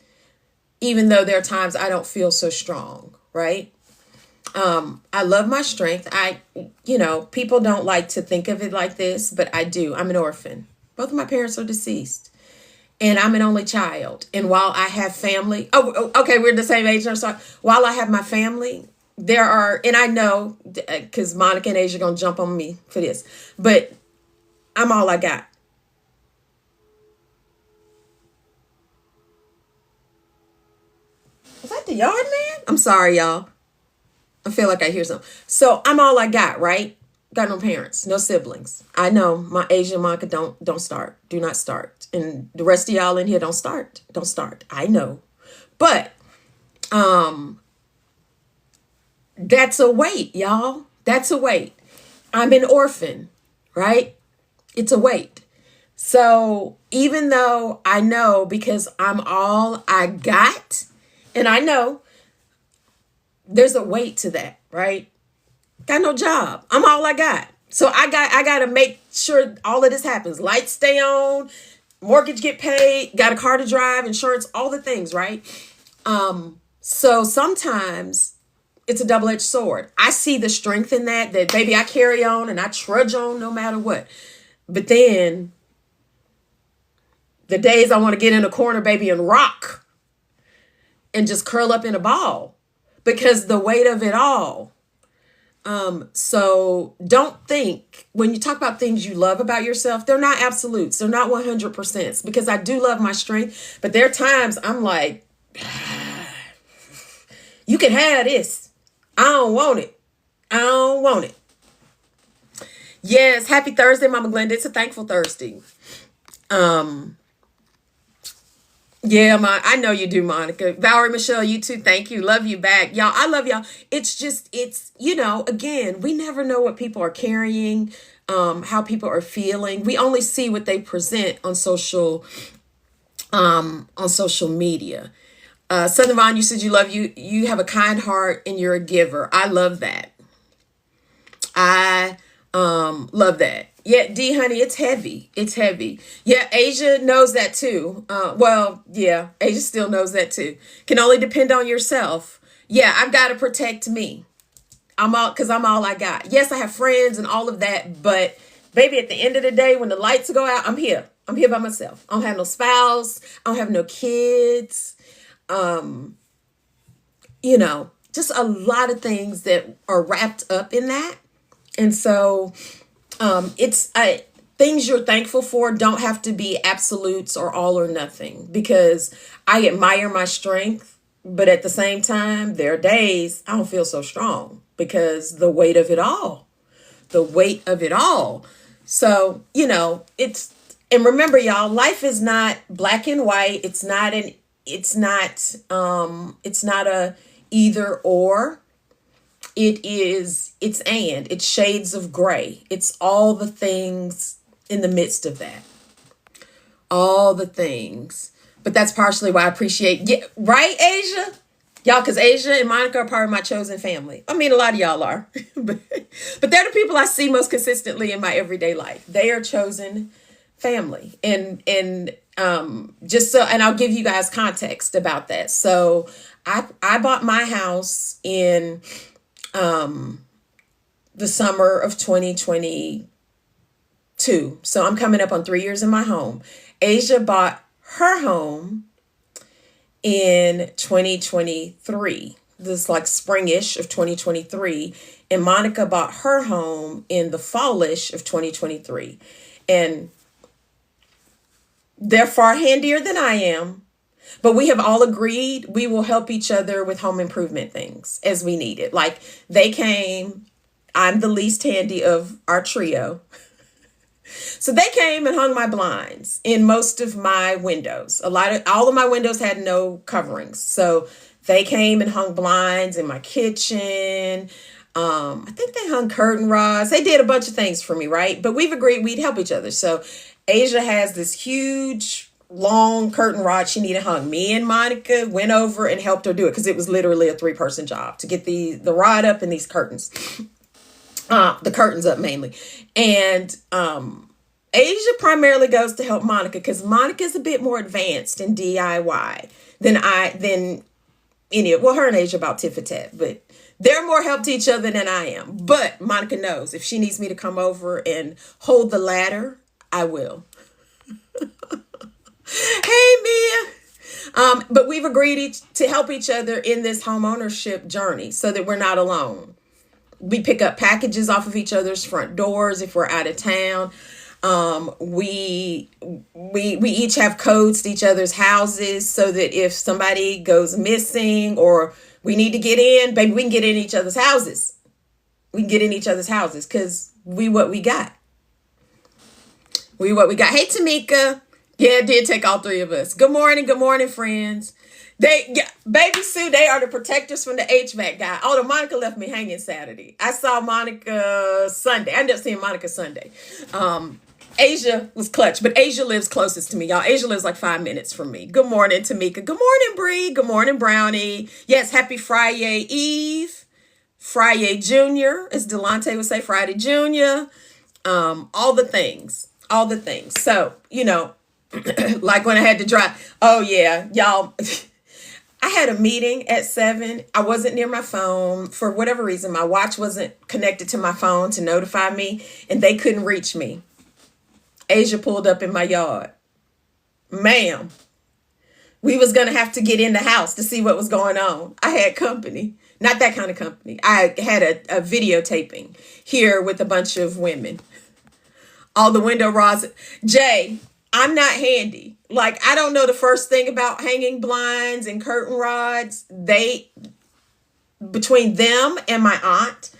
even though there are times I don't feel so strong, right? I love my strength. People don't like to think of it like this, but I do. I'm an orphan. Both of my parents are deceased. And I'm an only child. And while I have family, okay, we're the same age. I'm sorry. While I have my family, there are, and I know, because Monica and Asia are going to jump on me for this, but I'm all I got. Was that the yard man? I'm sorry, y'all. I feel like I hear something. So I'm all I got, right? Got no parents, no siblings. I know my Asia and Monica don't start. Do not start. And the rest of y'all in here don't start. Don't start. I know. But Um, that's a weight, y'all. That's a weight. I'm an orphan, right? It's a weight. So even though I know because I'm all I got, and I know there's a weight to that, right? Got no job. I'm all I got. So I got to make sure all of this happens. Lights stay on, mortgage get paid, got a car to drive, insurance, all the things, right? So sometimes it's a double-edged sword. I see the strength in that baby, I carry on and I trudge on no matter what. But then the days I want to get in a corner, baby, and rock and just curl up in a ball because the weight of it all. So don't think when you talk about things you love about yourself, they're not absolutes. They're not 100% because I do love my strength, but there are times I'm like, you can have this. I don't want it. I don't want it. Yes. Happy Thursday, Mama Glenda. It's a thankful Thursday. Yeah, I know you do, Monica. Valerie Michelle, you too. Thank you. Love you back. Y'all, I love y'all. It's just, again, we never know what people are carrying, how people are feeling. We only see what they present on social media. Southern Vaughn, you said you have a kind heart and you're a giver. I love that. I love that. Yeah, D honey, it's heavy. It's heavy. Yeah, Asia knows that too. Asia still knows that too. Can only depend on yourself. Yeah, I've got to protect me. I'm all I got. Yes, I have friends and all of that, but baby, at the end of the day, when the lights go out, I'm here. I'm here by myself. I don't have no spouse. I don't have no kids. Just a lot of things that are wrapped up in that. And so things you're thankful for don't have to be absolutes or all or nothing because I admire my strength. But at the same time, there are days I don't feel so strong because the weight of it all. So, and remember y'all, life is not black and white. It's not a either or. It's shades of gray. It's all the things in the midst of that. All the things. But that's partially why I appreciate, right, Asia? Y'all, because Asia and Monica are part of my chosen family. I mean, a lot of y'all are. but they're the people I see most consistently in my everyday life. They are chosen family. And I'll give you guys context about that. So I bought my house in the summer of 2022. So I'm coming up on 3 years in my home. Asia bought her home in 2023. This like springish of 2023. And Monica bought her home in the fallish of 2023. And they're far handier than I am. But we have all agreed we will help each other with home improvement things as we need it. Like they came, I'm the least handy of our trio. So they came and hung my blinds in most of my windows. All of my windows had no coverings. So they came and hung blinds in my kitchen. I think they hung curtain rods. They did a bunch of things for me, right? But we've agreed we'd help each other. So Asia has this huge long curtain rod she needed hung. Me and Monica went over and helped her do it because it was literally a 3-person job to get the rod up and these curtains. The curtains up mainly. And Asia primarily goes to help Monica because Monica's a bit more advanced in DIY than any of, well, her and Asia about tit for tat, but they're more help to each other than I am. But Monica knows if she needs me to come over and hold the ladder, I will. Hey, Mia. But we've agreed to help each other in this home ownership journey so that we're not alone. We pick up packages off of each other's front doors if we're out of town. We each have codes to each other's houses so that if somebody goes missing or we need to get in, baby, we can get in each other's houses. We can get in each other's houses because we what we got. Hey, Tamika. Yeah, it did take all 3 of us. Good morning, friends. Yeah, baby Sue, they are the protectors from the HVAC guy. Although Monica left me hanging Saturday. I saw Monica Sunday. I ended up seeing Monica Sunday. Asia was clutch, but Asia lives closest to me, y'all. Asia lives like 5 minutes from me. Good morning, Tamika. Good morning, Bree. Good morning, Brownie. Yes, happy Friday Eve. Friday Junior, as Delante would say, Friday Junior. All the things. All the things. So, like when I had to drive. Oh, yeah, y'all. I had a meeting at 7. I wasn't near my phone. For whatever reason, my watch wasn't connected to my phone to notify me, and they couldn't reach me. Asia pulled up in my yard. Ma'am, we was going to have to get in the house to see what was going on. I had company. Not that kind of company. I had a videotaping here with a bunch of women. All the window rods. Jay, I'm not handy. Like, I don't know the first thing about hanging blinds and curtain rods. Between them and my aunt,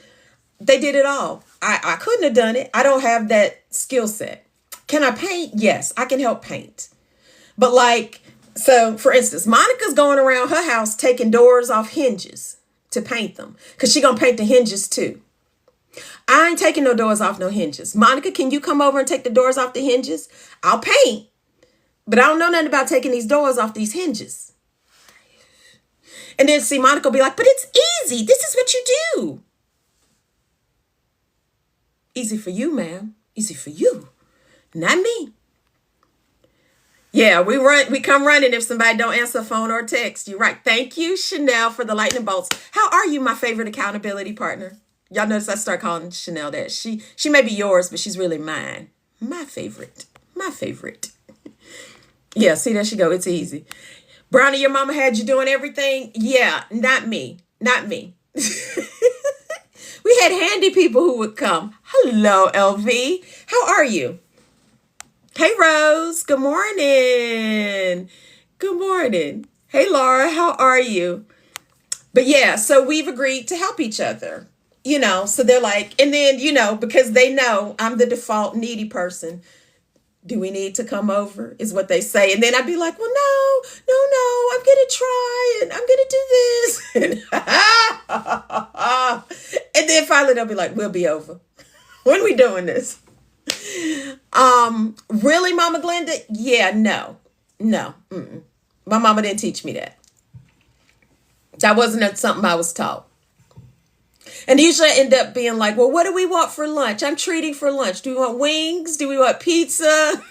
they did it all. I couldn't have done it. I don't have that skill set. Can I paint? Yes, I can help paint. But so for instance, Monica's going around her house taking doors off hinges to paint them because she's going to paint the hinges too. I ain't taking no doors off no hinges. Monica, can you come over and take the doors off the hinges? I'll paint, but I don't know nothing about taking these doors off these hinges. And then see Monica will be like, but it's easy. This is what you do. Easy for you, ma'am. Easy for you. Not me. Yeah, we come running if somebody don't answer a phone or text. You're right. Thank you, Chanel, for the lightning bolts. How are you, my favorite accountability partner? Y'all notice I start calling Chanel that. She may be yours, but she's really mine. My favorite. My favorite. Yeah, see, there she go. It's easy. Brownie, your mama had you doing everything? Yeah, not me. Not me. We had handy people who would come. Hello, LV. How are you? Hey, Rose. Good morning. Good morning. Hey, Laura. How are you? But yeah, so we've agreed to help each other, so they're like, and then, because they know I'm the default needy person. Do we need to come over is what they say. And then I'd be like, well, no, I'm going to try and I'm going to do this. And then finally they'll be like, we'll be over. When are we doing this? Really, Mama Glenda? Yeah, no. Mm-mm. My mama didn't teach me that. That wasn't something I was taught. And usually I end up being like, well, what do we want for lunch? I'm treating for lunch. Do we want wings? Do we want pizza?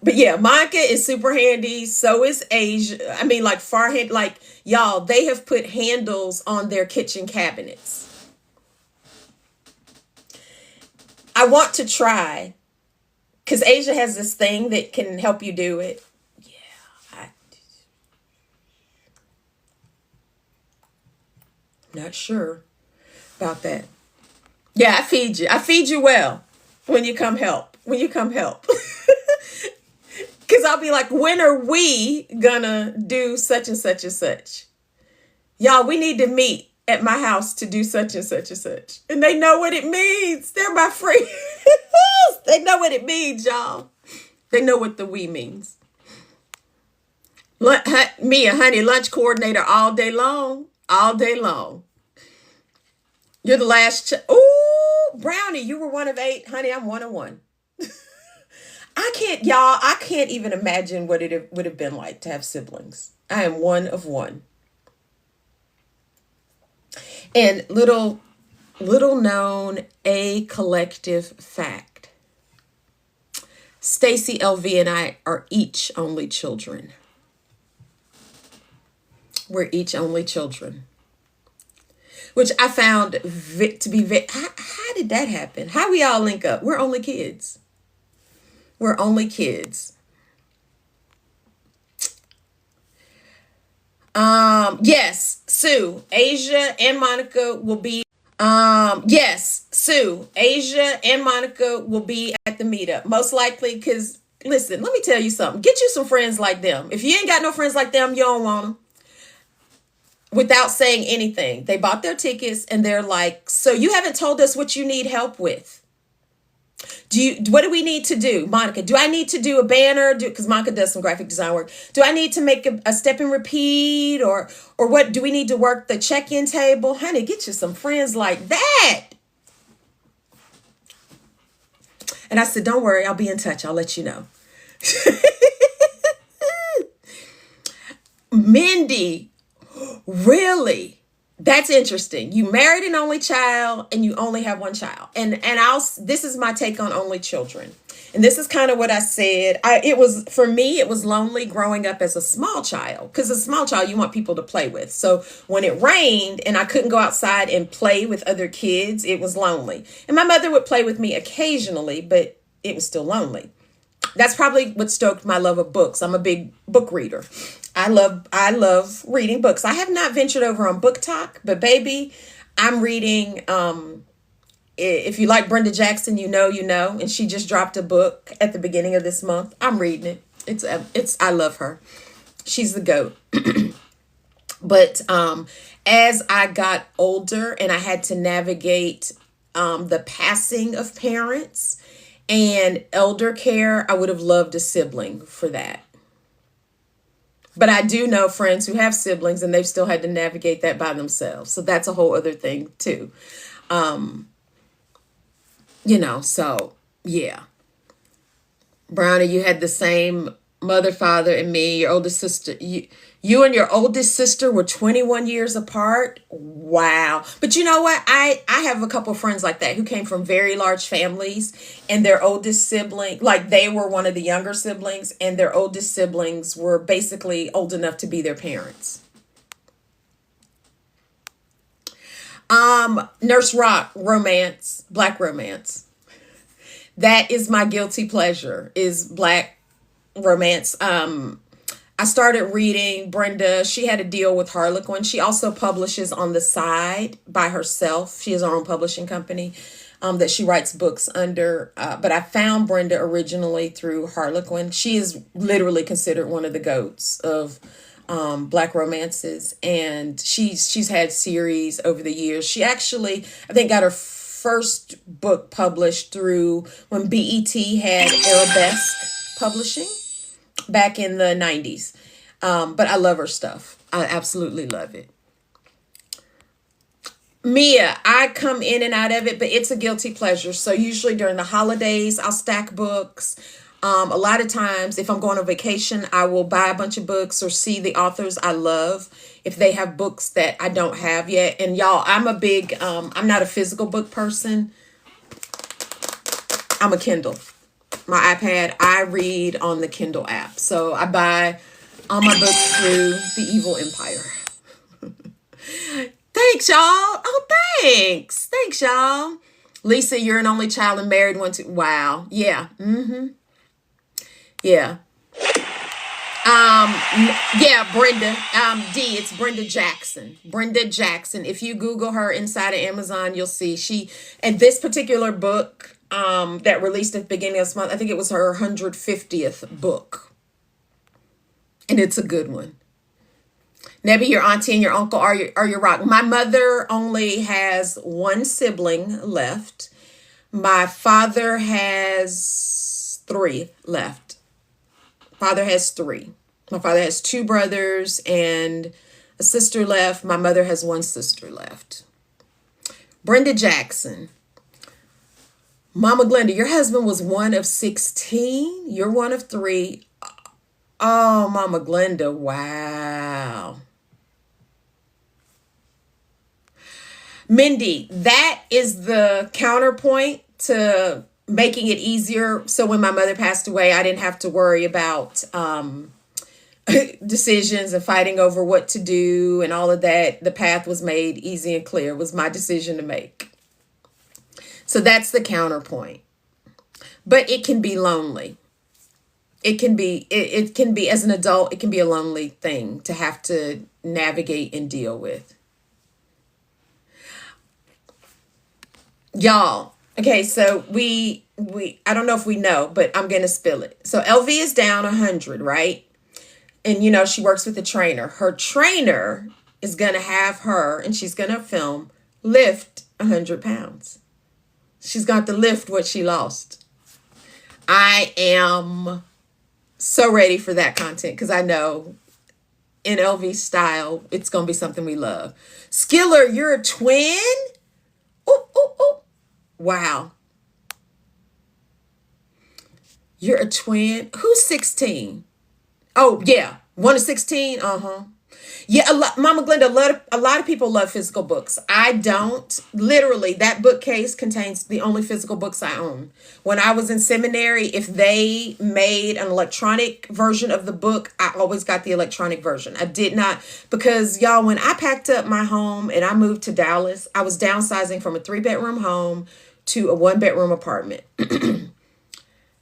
But yeah, Monica is super handy. So is Asia. I mean, like far hand, like y'all, they have put handles on their kitchen cabinets. I want to try because Asia has this thing that can help you do it. Not sure about that. Yeah, I feed you. I feed you well when you come help. Because I'll be like, when are we gonna do such and such and such? Y'all, we need to meet at my house to do such and such and such. And they know what it means. They're my friends. They know what it means, y'all. They know what the we means. Me and honey, lunch coordinator all day long. All day long. You're the last. Ooh, Brownie, you were one of 8. Honey, I'm one of 1. I can't even imagine what it would have been like to have siblings. I am one of 1. And little known a collective fact. Stacy, LV, and I are each only children. We're each only children. Which I found to be how did that happen? How we all link up? We're only kids. We're only kids. Yes, Sue, Asia, and Monica will be. Yes, Sue, Asia, and Monica will be at the meetup most likely. Because listen, let me tell you something. Get you some friends like them. If you ain't got no friends like them, you don't want them. Without saying anything, they bought their tickets and they're like, so you haven't told us what you need help with. What do we need to do, Monica? Do I need to do a banner? Because Monica does some graphic design work. Do I need to make a step and repeat, or what? Do we need to work the check-in table? Honey, get you some friends like that. And I said, don't worry, I'll be in touch. I'll let you know. Mindy, really? That's interesting. You married an only child and you only have one child. And this is my take on only children. And this is kind of what I said. It was, for me, it was lonely growing up as a small child, because as a small child, you want people to play with. So when it rained and I couldn't go outside and play with other kids, it was lonely. And my mother would play with me occasionally, but it was still lonely. That's probably what stoked my love of books. I'm a big book reader. I love reading books. I have not ventured over on Book Talk, but baby, I'm reading, if you like Brenda Jackson, you know, and she just dropped a book at the beginning of this month. I'm reading it. I love her. She's the GOAT. But as I got older and I had to navigate the passing of parents and elder care, I would have loved a sibling for that. But I do know friends who have siblings and they've still had to navigate that by themselves. So that's a whole other thing too. So yeah. Brownie, you had the same mother, father, and me. Your oldest sister, you and your oldest sister were 21 years apart. Wow. But you know what? I have a couple friends like that who came from very large families, and their oldest sibling, like they were one of the younger siblings, and their oldest siblings were basically old enough to be their parents. Nurse Rock, romance, Black romance. That is my guilty pleasure, is Black romance. I started reading Brenda. She had a deal with Harlequin. She also publishes on the side by herself. She has her own publishing company that she writes books under. But I found Brenda originally through Harlequin. She is literally considered one of the GOATs of Black romances. And she's had series over the years. She actually, I think, got her first book published through when BET had Arabesque Publishing back in the 90s. But I love her stuff. I absolutely love it. Mia, I come in and out of it, but it's a guilty pleasure. So usually during the holidays, I'll stack books. A lot of times, if I'm going on vacation, I will buy a bunch of books or see the authors I love if they have books that I don't have yet. And y'all, I'm not a physical book person. I'm a Kindle. My iPad, I read on the Kindle app. So I buy all my books through the Evil Empire. Thanks, y'all. Oh, thanks. Thanks, y'all. Lisa, you're an only child and married one too. Wow. Yeah. Yeah. Yeah, Brenda. It's Brenda Jackson. Brenda Jackson. If you Google her inside of Amazon, you'll see and this particular book that released at the beginning of this month, I think it was her 150th book. And it's a good one. Nebby, your auntie and your uncle are your rock. My mother only has one sibling left. My father has 3 left. Father has 3. My father has 2 brothers and a sister left. My mother has 1 sister left. Brenda Jackson. Mama Glenda, your husband was one of 16. You're one of 3. Oh, Mama Glenda. Wow. Mindy, that is the counterpoint to making it easier. So when my mother passed away, I didn't have to worry about decisions and fighting over what to do and all of that. The path was made easy and clear. It was my decision to make. So that's the counterpoint. But it can be lonely. It can be, as an adult, it can be a lonely thing to have to navigate and deal with. Y'all, okay, so we I don't know if we know, but I'm going to spill it. So LV is down 100, right? And, she works with a trainer. Her trainer is going to have her, and she's going to film, lift 100 pounds. She's got to lift what she lost. I am so ready for that content because I know in LV style, it's going to be something we love. Skiller, you're a twin? Ooh, ooh, ooh. Wow. You're a twin? Who's 16? Oh, yeah. 1 to 16? Uh-huh. Yeah, Mama Glenda, a lot of people love physical books. I don't. Literally, that bookcase contains the only physical books I own. When I was in seminary, if they made an electronic version of the book, I always got the electronic version. I did not, because y'all, when I packed up my home and I moved to Dallas, I was downsizing from a 3-bedroom home to a 1-bedroom apartment.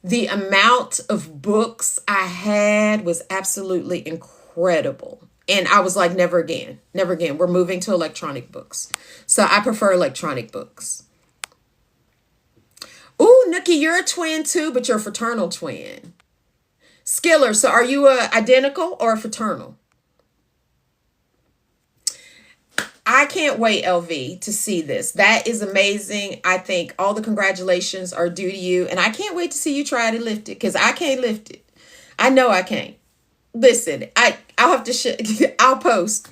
The amount of books I had was absolutely incredible. And I was like, never again, never again. We're moving to electronic books. So I prefer electronic books. Ooh, Nookie, you're a twin too, but you're a fraternal twin. Skiller, so are you a identical or a fraternal? I can't wait, LV, to see this. That is amazing. I think all the congratulations are due to you. And I can't wait to see you try to lift it because I can't lift it. I know I can't. Listen, I'll have to I'll post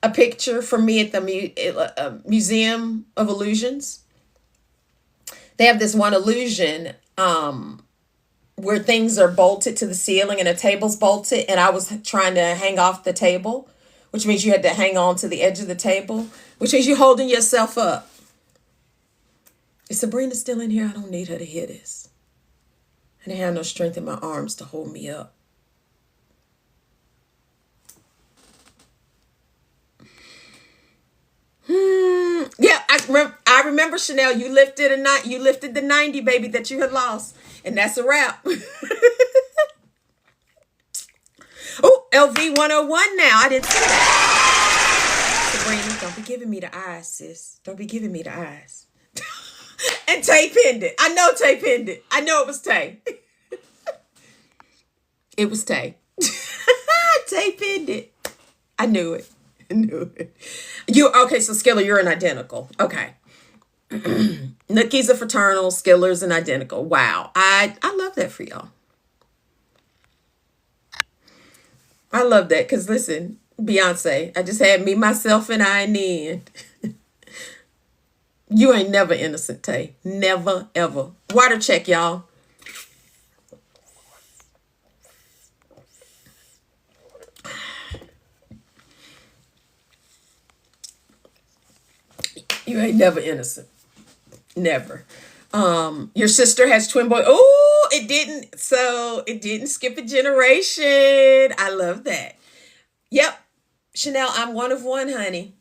a picture from me at the Museum of Illusions. They have this one illusion where things are bolted to the ceiling and a table's bolted, and I was trying to hang off the table, which means you had to hang on to the edge of the table, which means you're holding yourself up. Is Sabrina still in here? I don't need her to hear this. I didn't have no strength in my arms to hold me up. Yeah, I remember, Chanel, you lifted the 90, baby, that you had lost. And that's a wrap. Oh, LV 101 now. I didn't see that. Sabrina, don't be giving me the eyes, sis. Don't be giving me the eyes. And Tay pinned it. I know Tay pinned it. I know it was Tay. It was Tay. Tay pinned it. I knew it. I knew it. Okay, so Skiller, you're an identical. Okay. Nookie's a fraternal, Skiller's an identical. Wow. I love that for y'all. I love that because listen, Beyonce, I just had me, myself, and I in the end. You ain't never innocent, Tay. Never, ever. Water check, y'all. You ain't never innocent. Never. Your sister has twin boy. Oh, it didn't skip a generation. I love that. Yep. Chanel, I'm one of one, honey.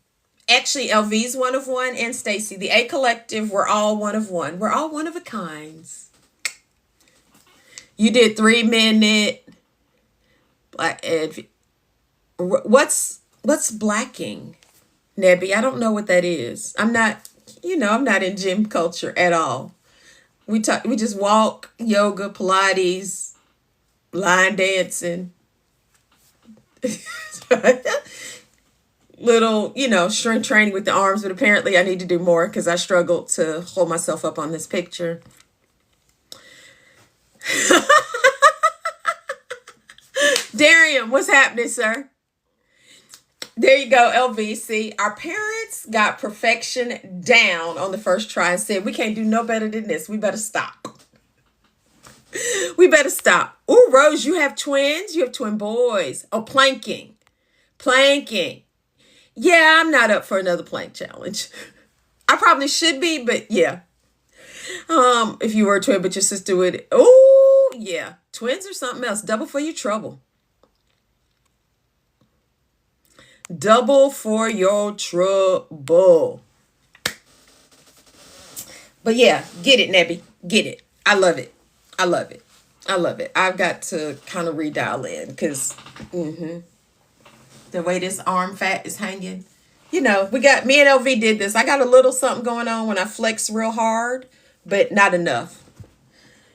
Actually, LV's one of one, and Stacy. The A Collective, we're all one of one. We're all one of a kinds. You did 3-minute black. What's blacking, Nebby? I don't know what that is. I'm not in gym culture at all. We just walk, yoga, Pilates, line dancing. Little, strength training with the arms, but apparently I need to do more because I struggled to hold myself up on this picture. Darian, what's happening, sir? There you go, LVC. Our parents got perfection down on the first try and said, we can't do no better than this. We better stop. We better stop. Ooh, Rose, you have twins? You have twin boys. Oh, planking. Planking. Yeah, I'm not up for another plank challenge. I probably should be, but yeah. If you were a twin, but your sister would. Oh, yeah. Twins are something else. Double for your trouble. Double for your trouble. But yeah, get it, Nebby. Get it. I love it. I love it. I love it. I've got to kind of redial in because the way this arm fat is hanging. Me and LV did this. I got a little something going on when I flex real hard, but not enough.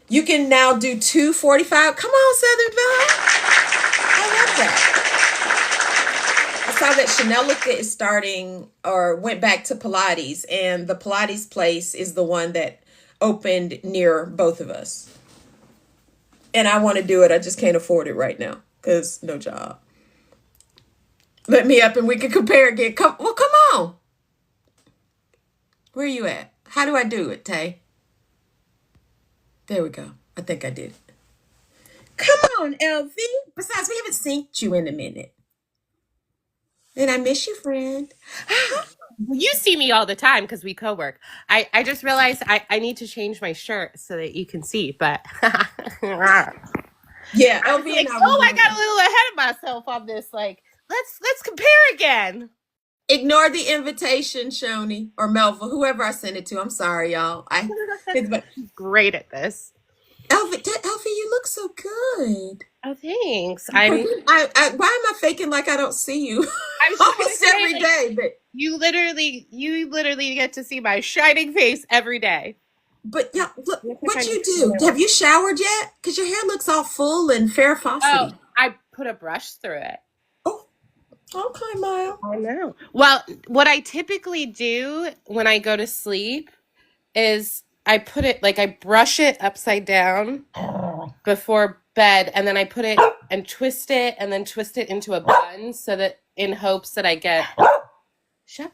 You can now do 245. Come on, Southern Belle. I love that. I saw that Chanelica is starting or went back to Pilates, and the Pilates place is the one that opened near both of us. And I want to do it. I just can't afford it right now because no job. Let me up and we can compare again. Come on. Where are you at? How do I do it, Tay? There we go. I think I did it. Come on, LV. Besides, we haven't synced you in a minute. And I miss you, friend. You see me all the time because we co-work. I just realized I need to change my shirt so that you can see, but Yeah, I was LV like, and I were oh, I doing got it. a little ahead of myself on this. Like, let's compare again. Ignore the invitation, Shoni or Melva, whoever I sent it to. I'm sorry, y'all. But Great at this. Elvie, you look so good. Oh, thanks. Why am I faking like I don't see you I was just gonna almost say, every like, day? you literally get to see my shining face every day. But yeah, look You have to what find a you do. better Have one. you showered yet? Because your hair looks all full and fair Oh, faucety. I put a brush through it. Oh, okay, Maya. I know. Well, what I typically do when I go to sleep is I brush it upside down before bed, and then I put it and twist it and then twist it into a bun so that in hopes that I get shut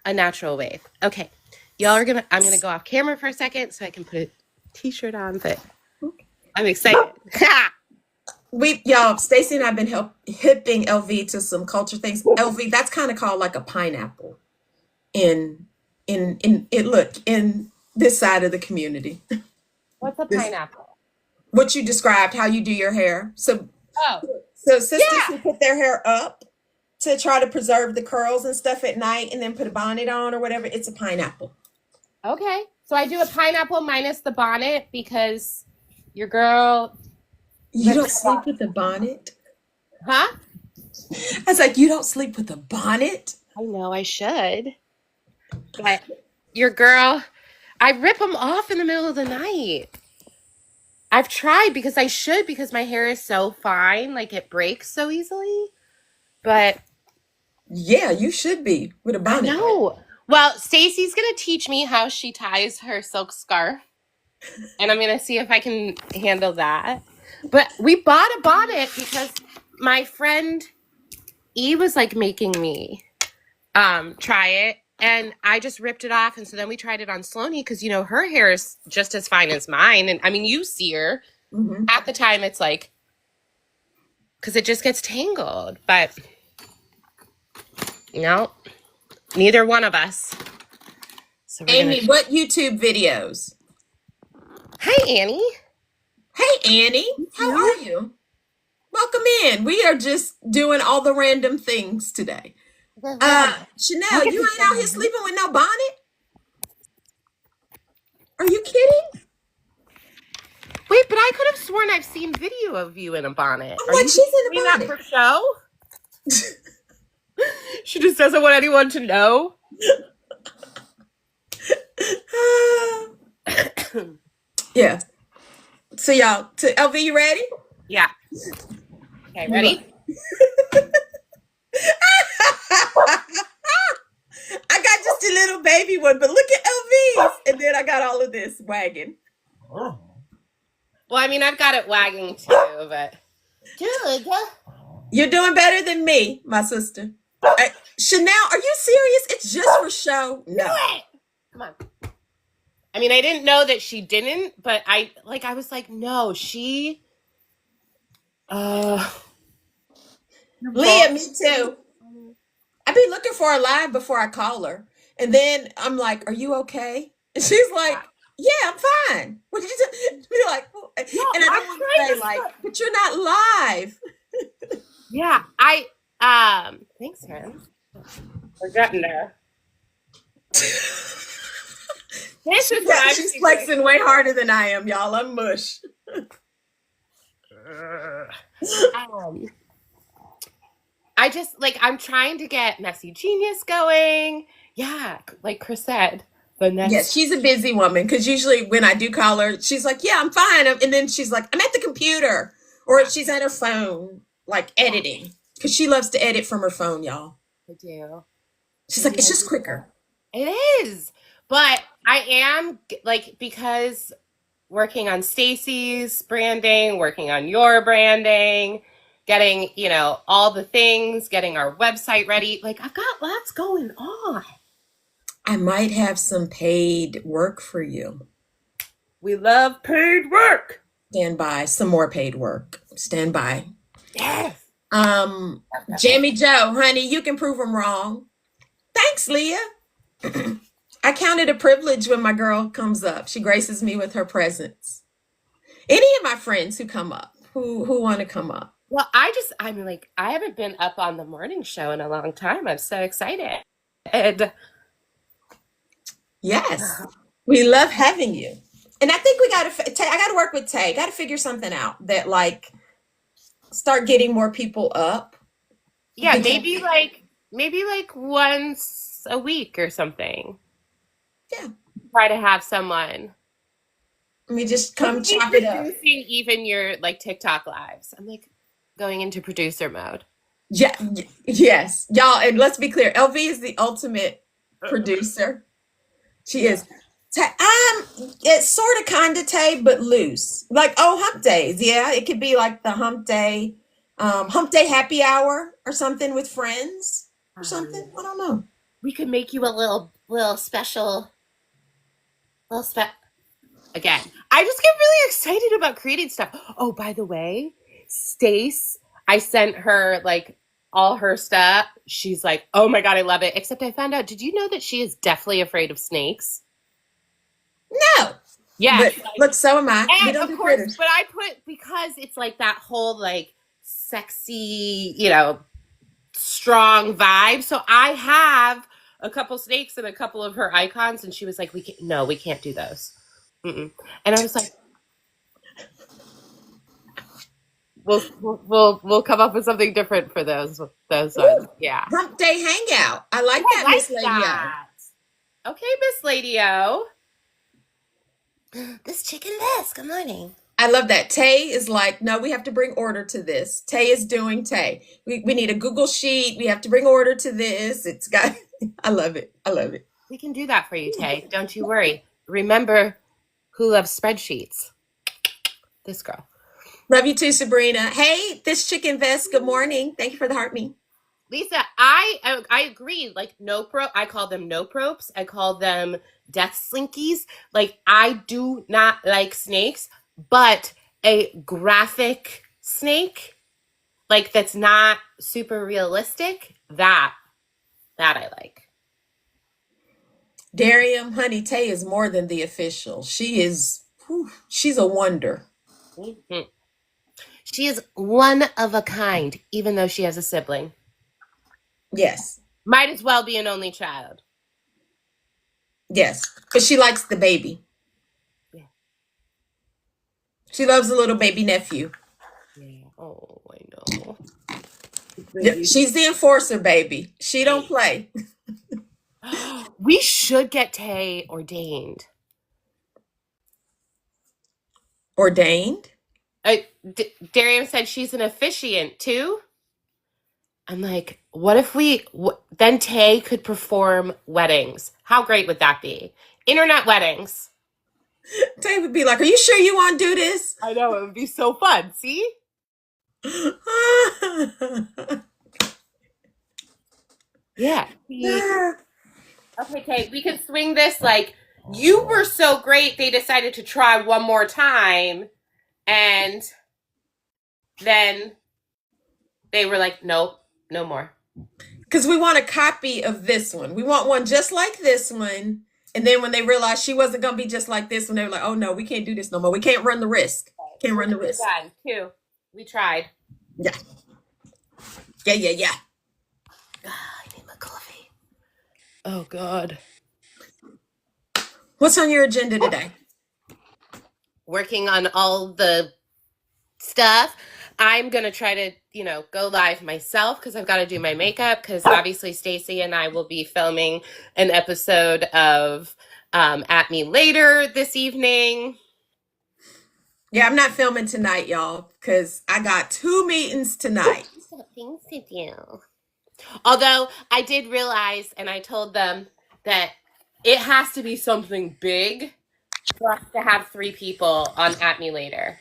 a natural wave. Okay. I'm gonna go off camera for a second so I can put a t-shirt on, but I'm excited. Y'all, Stacy and I've been hipping LV to some culture things. LV, that's kind of called like a pineapple in in it. Look in this side of the community. What's a This pineapple? what you described, how you do your hair. Oh, So sisters yeah. who put their hair up to try to preserve the curls and stuff at night, and then put a bonnet on or whatever. It's a pineapple. Okay. So I do a pineapple minus the bonnet because your girl You ripped don't it sleep off. with a bonnet. Huh? I was like, you don't sleep with a bonnet. I know I should. But your girl, I rip them off in the middle of the night. I've tried because I should because my hair is so fine, like it breaks so easily. But Yeah, you should be with a I bonnet. know. Well, Stacy's gonna teach me how she ties her silk scarf, and I'm gonna see if I can handle that. But we bought a bonnet because my friend E was like making me try it, and I just ripped it off, and so then we tried it on Sloane because her hair is just as fine as mine, and I mean you see her Hmm. at the time. It's like because it just gets tangled, but no, neither one of us. So we're gonna. Amy, what YouTube videos? Hi, Annie. Hey, Annie, how You? are you? Welcome in. We are just doing all the random things today. Chanel, Look at you this ain't out here thing. sleeping with no bonnet? Are you kidding? Wait, but I could have sworn I've seen video of you in a bonnet. I'm Are like, you she's in doing a that bonnet. for show? She just doesn't want anyone to know. Yeah. So y'all, to LV, you ready? Yeah. Okay, Look. ready? I got just a little baby one, but look at LV's. And then I got all of this wagging. Well, I mean, I've got it wagging too, but. Good. You're doing better than me, my sister. Chanel, are you serious? It's just for show? No. Come on. I mean, I didn't know that she didn't, but I was like, no, she. Uh. Leah, me too. I be looking for her live before I call her. And then I'm like, are you okay? And she's like, yeah, I'm fine. What did you be like? And No, I I'm don't want to trying say to like, start. but you're not live. Yeah, thanks, man. We're getting there. This is what I'm She's secretly. flexing way harder than I am, y'all. I'm mush. Um, I just I'm trying to get Messy Genius going. Yeah, like Chris said, the Yes, next. she's a busy woman because usually when I do call her, she's like, yeah, I'm fine. And then she's like, I'm at the computer. Or she's at her phone, like editing. Because she loves to edit from her phone, y'all. I do. She's I like, do. it's just quicker. It is, but I am like, because working on Stacy's branding, working on your branding, getting, all the things, getting our website ready. Like, I've got lots going on. I might have some paid work for you. We love paid work. Stand by. Some more paid work. Stand by. Yes. Jamie Joe, honey, you can prove them wrong. Thanks, Leah. I count it a privilege when my girl comes up. She graces me with her presence. Any of my friends who come up, who want to come up. Well, I'm like, I haven't been up on the morning show in a long time. I'm so excited. And Yes, we love having you. And I think I got to work with Tay. Got to figure something out that like start getting more people up. yeah, Because, maybe like once a week or something. yeah, Try to have someone. let me just Maybe come chop it up. producing even your like TikTok lives. I'm like going into producer mode. Yeah, yes, y'all. And let's be clear, LV is the ultimate producer. She Yeah. is. It's sort of kind of Tay, but loose. Like, oh, hump days. Yeah, it could be like the hump day happy hour or something with friends or something. I don't know. We could make you a little special little spec again. I just get really excited about creating stuff. Oh, by the way, Stace, I sent her like all her stuff. She's like, "Oh my god, I love it." Except I found out, did you know that she is deathly afraid of snakes? No, Yeah, but look, so am I. We and don't of do course, critters. but I put, because it's like that whole like sexy, strong vibe. So I have a couple snakes and a couple of her icons, and she was like, we can't do those." Mm-mm. And I was like, we'll come up with something different for those ones. Ooh, Yeah. hump day hangout. I like I that, like Miss Lady O. that. Okay, Miss Lady O. This chicken this. Good morning. I love that. Tay is like, no, we have to bring order to this. Tay is doing Tay. We need a Google sheet. We have to bring order to this. It's got, I love it. I love it. We can do that for you, Tay. Don't you worry. Remember who loves spreadsheets? This girl. Love you too, Sabrina. Hey, this chicken vest. Good morning. Thank you for the heart me. Lisa, I agree. Like I call them no propes. I call them death slinkies. Like, I do not like snakes, but a graphic snake, like that's not super realistic, that I like. Darium, honey, Tay is more than the official. She is, whew, she's a wonder. Mhm. She is one of a kind, even though she has a sibling. Yes, Might as well be an only child. yes. But she likes the baby. Yeah. She loves the little baby nephew. Yeah. Oh, I know. She's the enforcer, baby. She don't play. We should get Tay ordained. Ordained? Darian said she's an officiant too. I'm like, what if then Tay could perform weddings? How great would that be? Internet weddings. Tay would be like, are you sure you want to do this? I know, it would be so fun. See? Yeah. Okay, Tay, we can swing this. Like, you were so great, they decided to try one more time, and then they were like, nope, no more. Because we want a copy of this one. We want one just like this one. And then when they realized she wasn't going to be just like this one, they were like, oh no, we can't do this no more. We can't run the risk. Can't run the risk. Done, too. We tried. Yeah. Yeah, yeah, yeah. I need my coffee. Oh, God. What's on your agenda today? Working on all the stuff. I'm going to try to, go live myself because I've got to do my makeup, because obviously Stacy and I will be filming an episode of At Me Later this evening. Yeah, I'm not filming tonight, y'all, because I got 2 meetings tonight. Things to do. Although I did realize, and I told them, that it has to be something big for us to have 3 people on At Me Later.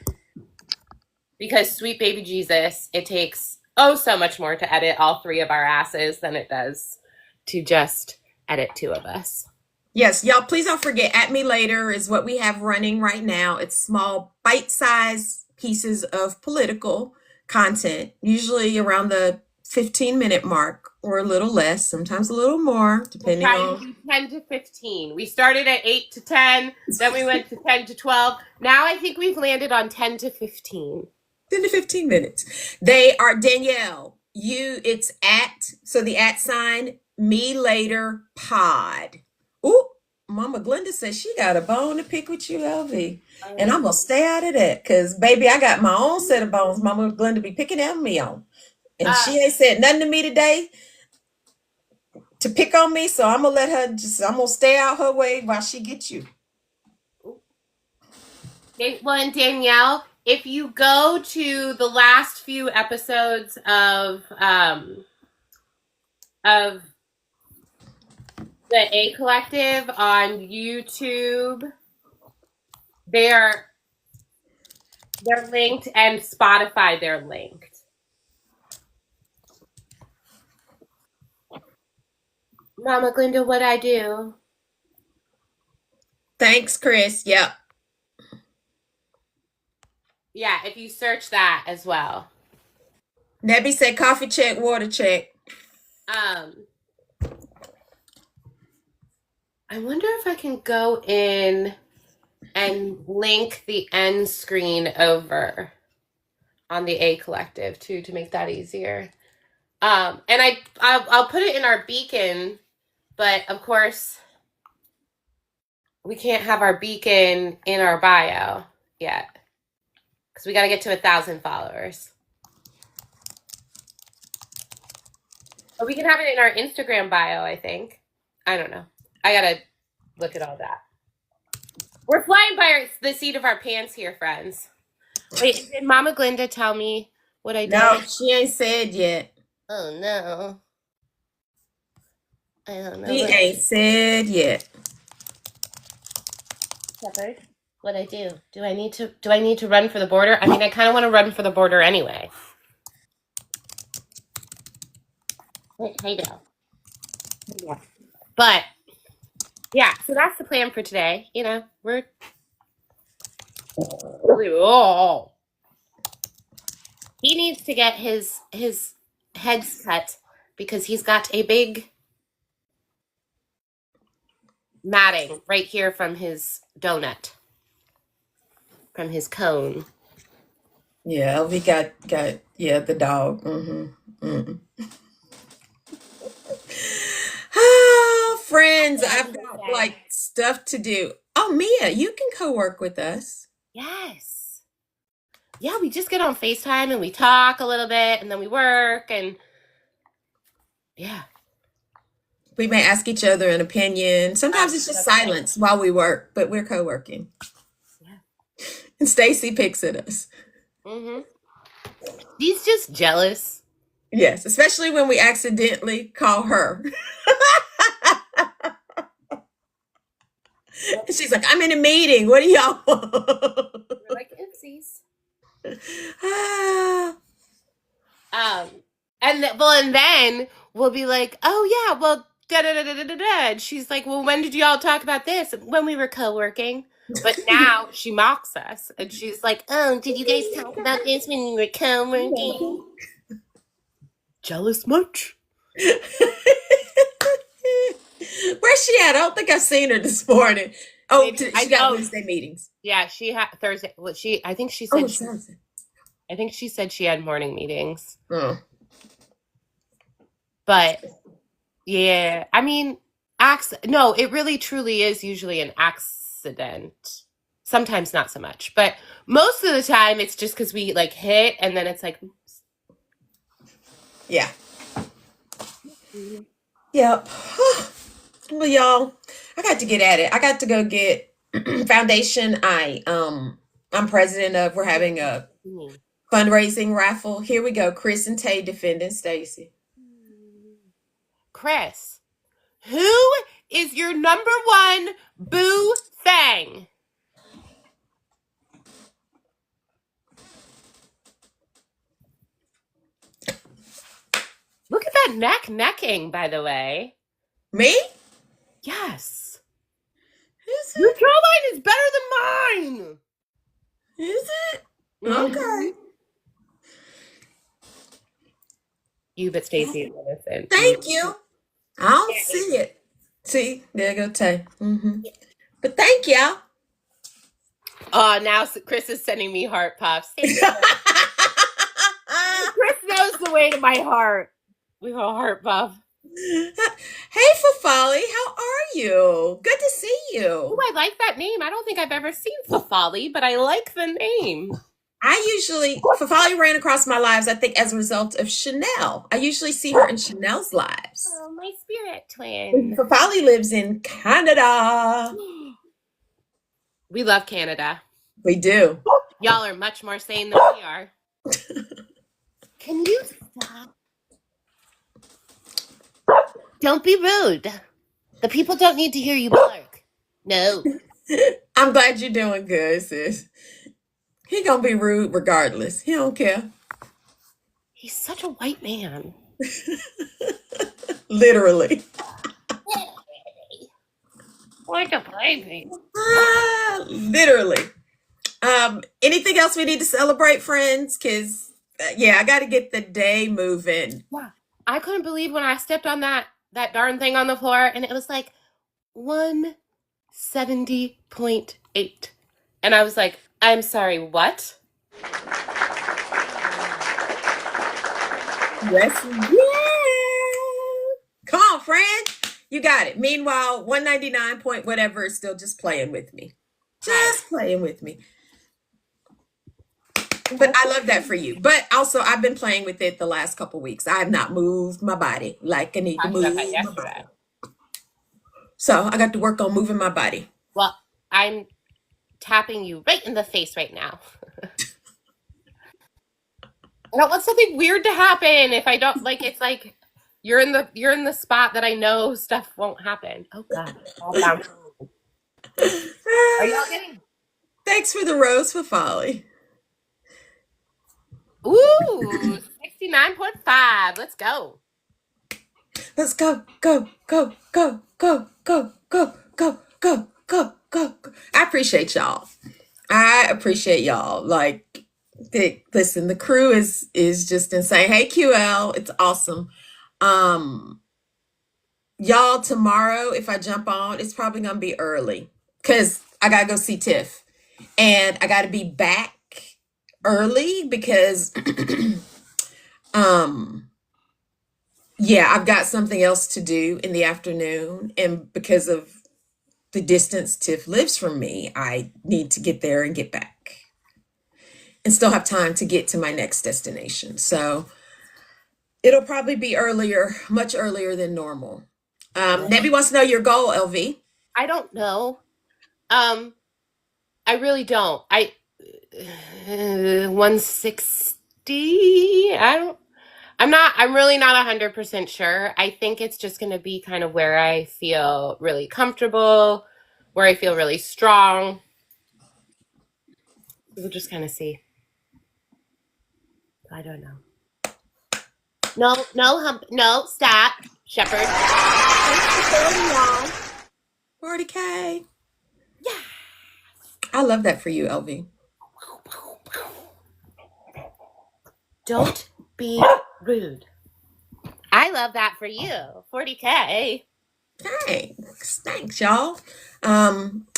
Because Sweet Baby Jesus, it takes so much more to edit all 3 of our asses than it does to just edit 2 of us. Yes, y'all, please don't forget, At Me Later is what we have running right now. It's small, bite-sized pieces of political content, usually around the 15-minute mark or a little less, sometimes a little more, We're depending trying to on. do 10 to 15. We started at 8 to 10, then we went to 10 to 12. Now I think we've landed on 10 to 15. 10 to 15 minutes. They are Danielle. It's so the at sign, Me Later Pod. Ooh, Mama Glenda says she got a bone to pick with you, LV. And I'm gonna stay out of that because baby, I got my own set of bones Mama Glenda be picking at me on. And she ain't said nothing to me today to pick on me. So I'm gonna let her I'm gonna stay out her way while she gets you. Well, and Danielle, if you go to the last few episodes of the A Collective on YouTube, they're linked, and Spotify they're linked. Mama Glinda, what'd I do? Thanks, Chris. Yep. Yeah, if you search that as well. Nebby said coffee check, water check. I wonder if I can go in and link the end screen over on the A Collective too to make that easier. And I'll put it in our beacon, but of course we can't have our beacon in our bio yet because we got to get to 1,000 followers. But we can have it in our Instagram bio, I think. I don't know. I gotta look at all that. We're flying by the seat of our pants here, friends. Wait, did Mama Glinda tell me what I did? No, she ain't said yet. Oh no. I don't know. She ain't said yet. Shepard, what I do? Do I need to run for the border? I mean, I kind of want to run for the border anyway. Wait, hey now. Yeah. But yeah, so that's the plan for today. You know, we're he needs to get his heads cut because he's got a big matting right here from his donut, from his cone. Yeah, LV got the dog. Oh, friends, I've got like stuff to do. Oh, Mia, you can co-work with us. Yes. Yeah, we just get on FaceTime and we talk a little bit and then we work and yeah. We may ask each other an opinion. Sometimes it's just silence while we work, but we're co-working. Yeah. And Stacy picks at us. She's just jealous. Yes, especially when we accidentally call her. She's like, I'm in a meeting. What do y'all want? We're like, oopsies. And then we'll be like, oh yeah, well, da da da da da da. And she's like, well, when did y'all talk about this? When we were co-working. But now she mocks us, and she's like, oh, did you guys talk about this when you were co-working? Jealous much? Where's she at? I don't think I've seen her this morning. Oh, she got Wednesday meetings. Yeah, she had Thursday. Well, I think she said. I think she said she had morning meetings. Oh. But yeah, I mean, no, it really truly is usually an accident. Sometimes not so much, but most of the time it's just because we like hit and then it's like, oops. Yeah. Yep. Well, y'all, I got to get at it. I got to go get foundation. I'm president of. We're having a fundraising raffle. Here we go. Chris and Tay defending Stacy. Chris, Who is your number one boo thing? Look at that necking, by the way. Me? Yes. Is Your it? jawline is better than mine. Is it? Mhm. Okay. You, but Stacey is innocent. Thank you. I don't see it. See, there you go, Tay. But thank y'all. Oh, now Chris is sending me heart puffs. Chris knows the way to my heart. We have a heart puff. Hey, Fafali, how are you? Good to see Oh, you. I like that name. I don't think I've ever seen Fafali, but I like the name. Fafali ran across my lives, I think, as a result of Chanel. I usually see her in Chanel's lives. Oh, my spirit twin. Fafali lives in Canada. We love Canada. We do. Y'all are much more sane than we are. Can you stop? Don't be rude. The people don't need to hear you bark. No. I'm glad you're doing good, sis. He gonna be rude regardless. He don't care. He's such a white man. Literally. Like a baby. Literally. Anything else we need to celebrate, friends? Because, I got to get the day moving. Yeah. I couldn't believe when I stepped on that darn thing on the floor and it was like 170.8. And I was like, I'm sorry, what? Yes, come on, friend. You got it. Meanwhile, 199 point whatever is still just playing with me. Just playing with me. But I love that for you. But also, I've been playing with it the last couple weeks. I have not moved my body like I need to move my body. So I got to work on moving my body. Well, I'm tapping you right in the face right now. I don't want something weird to happen if I don't like. It's like you're in the spot that I know stuff won't happen. Oh God! Are y'all getting? Thanks for the rose for folly. Ooh, 69.5. Let's go. Let's go, go, go, go, go, go, go, go, go, go, go. I appreciate y'all. Like, listen, the crew is just insane. Hey, QL, it's awesome. Y'all, tomorrow, if I jump on, it's probably gonna be early because I gotta go see Tiff, and I gotta be back early because, I've got something else to do in the afternoon, and because of the distance Tiff lives from me, I need to get there and get back and still have time to get to my next destination. So it'll probably be earlier, much earlier than normal. Nebby wants to know your goal, LV. I don't know. I really don't. 160. I'm really not 100% sure. I think it's just going to be kind of where I feel really comfortable, where I feel really strong. We'll just kind of see. I don't know. No, stop, Shepherd. 40K. Yeah. I love that for you, LV. Don't be rude. I love that for you. 40K. Thanks, y'all.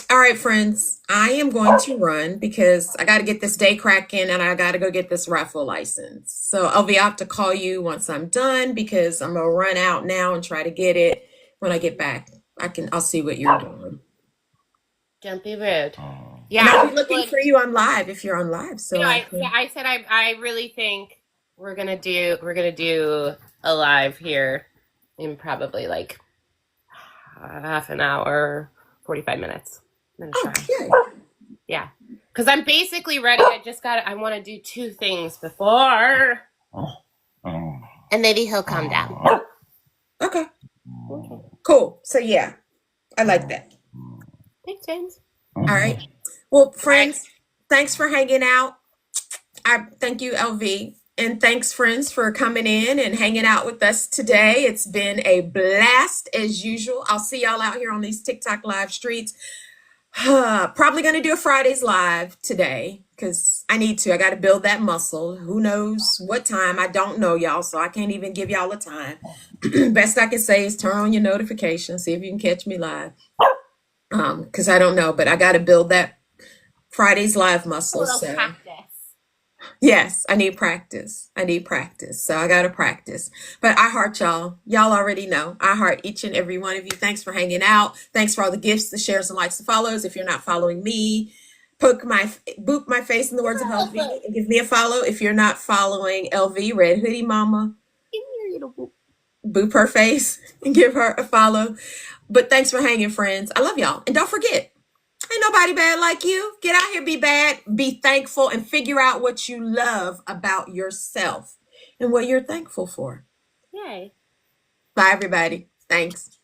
All right, friends. I am going to run because I got to get this day cracking and I got to go get this raffle license. So LV, I have to call you once I'm done because I'm gonna run out now and try to get it when I get back. I'll see what you're doing. Don't be rude. Yeah, and I'll be looking for you on live if you're on live. So I said I really think we're gonna do a live here in probably like half an hour, 45 minutes. Okay. Yeah, because I'm basically ready. I want to do two things before, and maybe he'll calm down. Okay. Cool. So yeah, I like that. Makes sense. All right. Well, All right. friends, thanks for hanging out. I thank you, LV. And thanks, friends, for coming in and hanging out with us today. It's been a blast as usual. I'll see y'all out here on these TikTok live streets. Probably going to do a Fridays live today because I need to. I got to build that muscle. Who knows what time? I don't know, y'all, so I can't even give y'all a time. Best I can say is turn on your notifications, see if you can catch me live. Because I don't know, but I got to build that Fridays live A muscle. little So practice. yes, I need practice. I need practice. So I got to practice. But I heart y'all. Y'all already know. I heart each and every one of you. Thanks for hanging out. Thanks for all the gifts, the shares, and likes, the follows. If you're not following me, boop my face in the words of LV and give me a follow. If you're not following LV, Red Hoodie Mama, boop her face and give her a follow. But thanks for hanging, friends. I love y'all. And don't forget, ain't nobody bad like you. Get out here, be bad, be thankful, and figure out what you love about yourself and what you're thankful for. Yay. Bye, everybody. Thanks.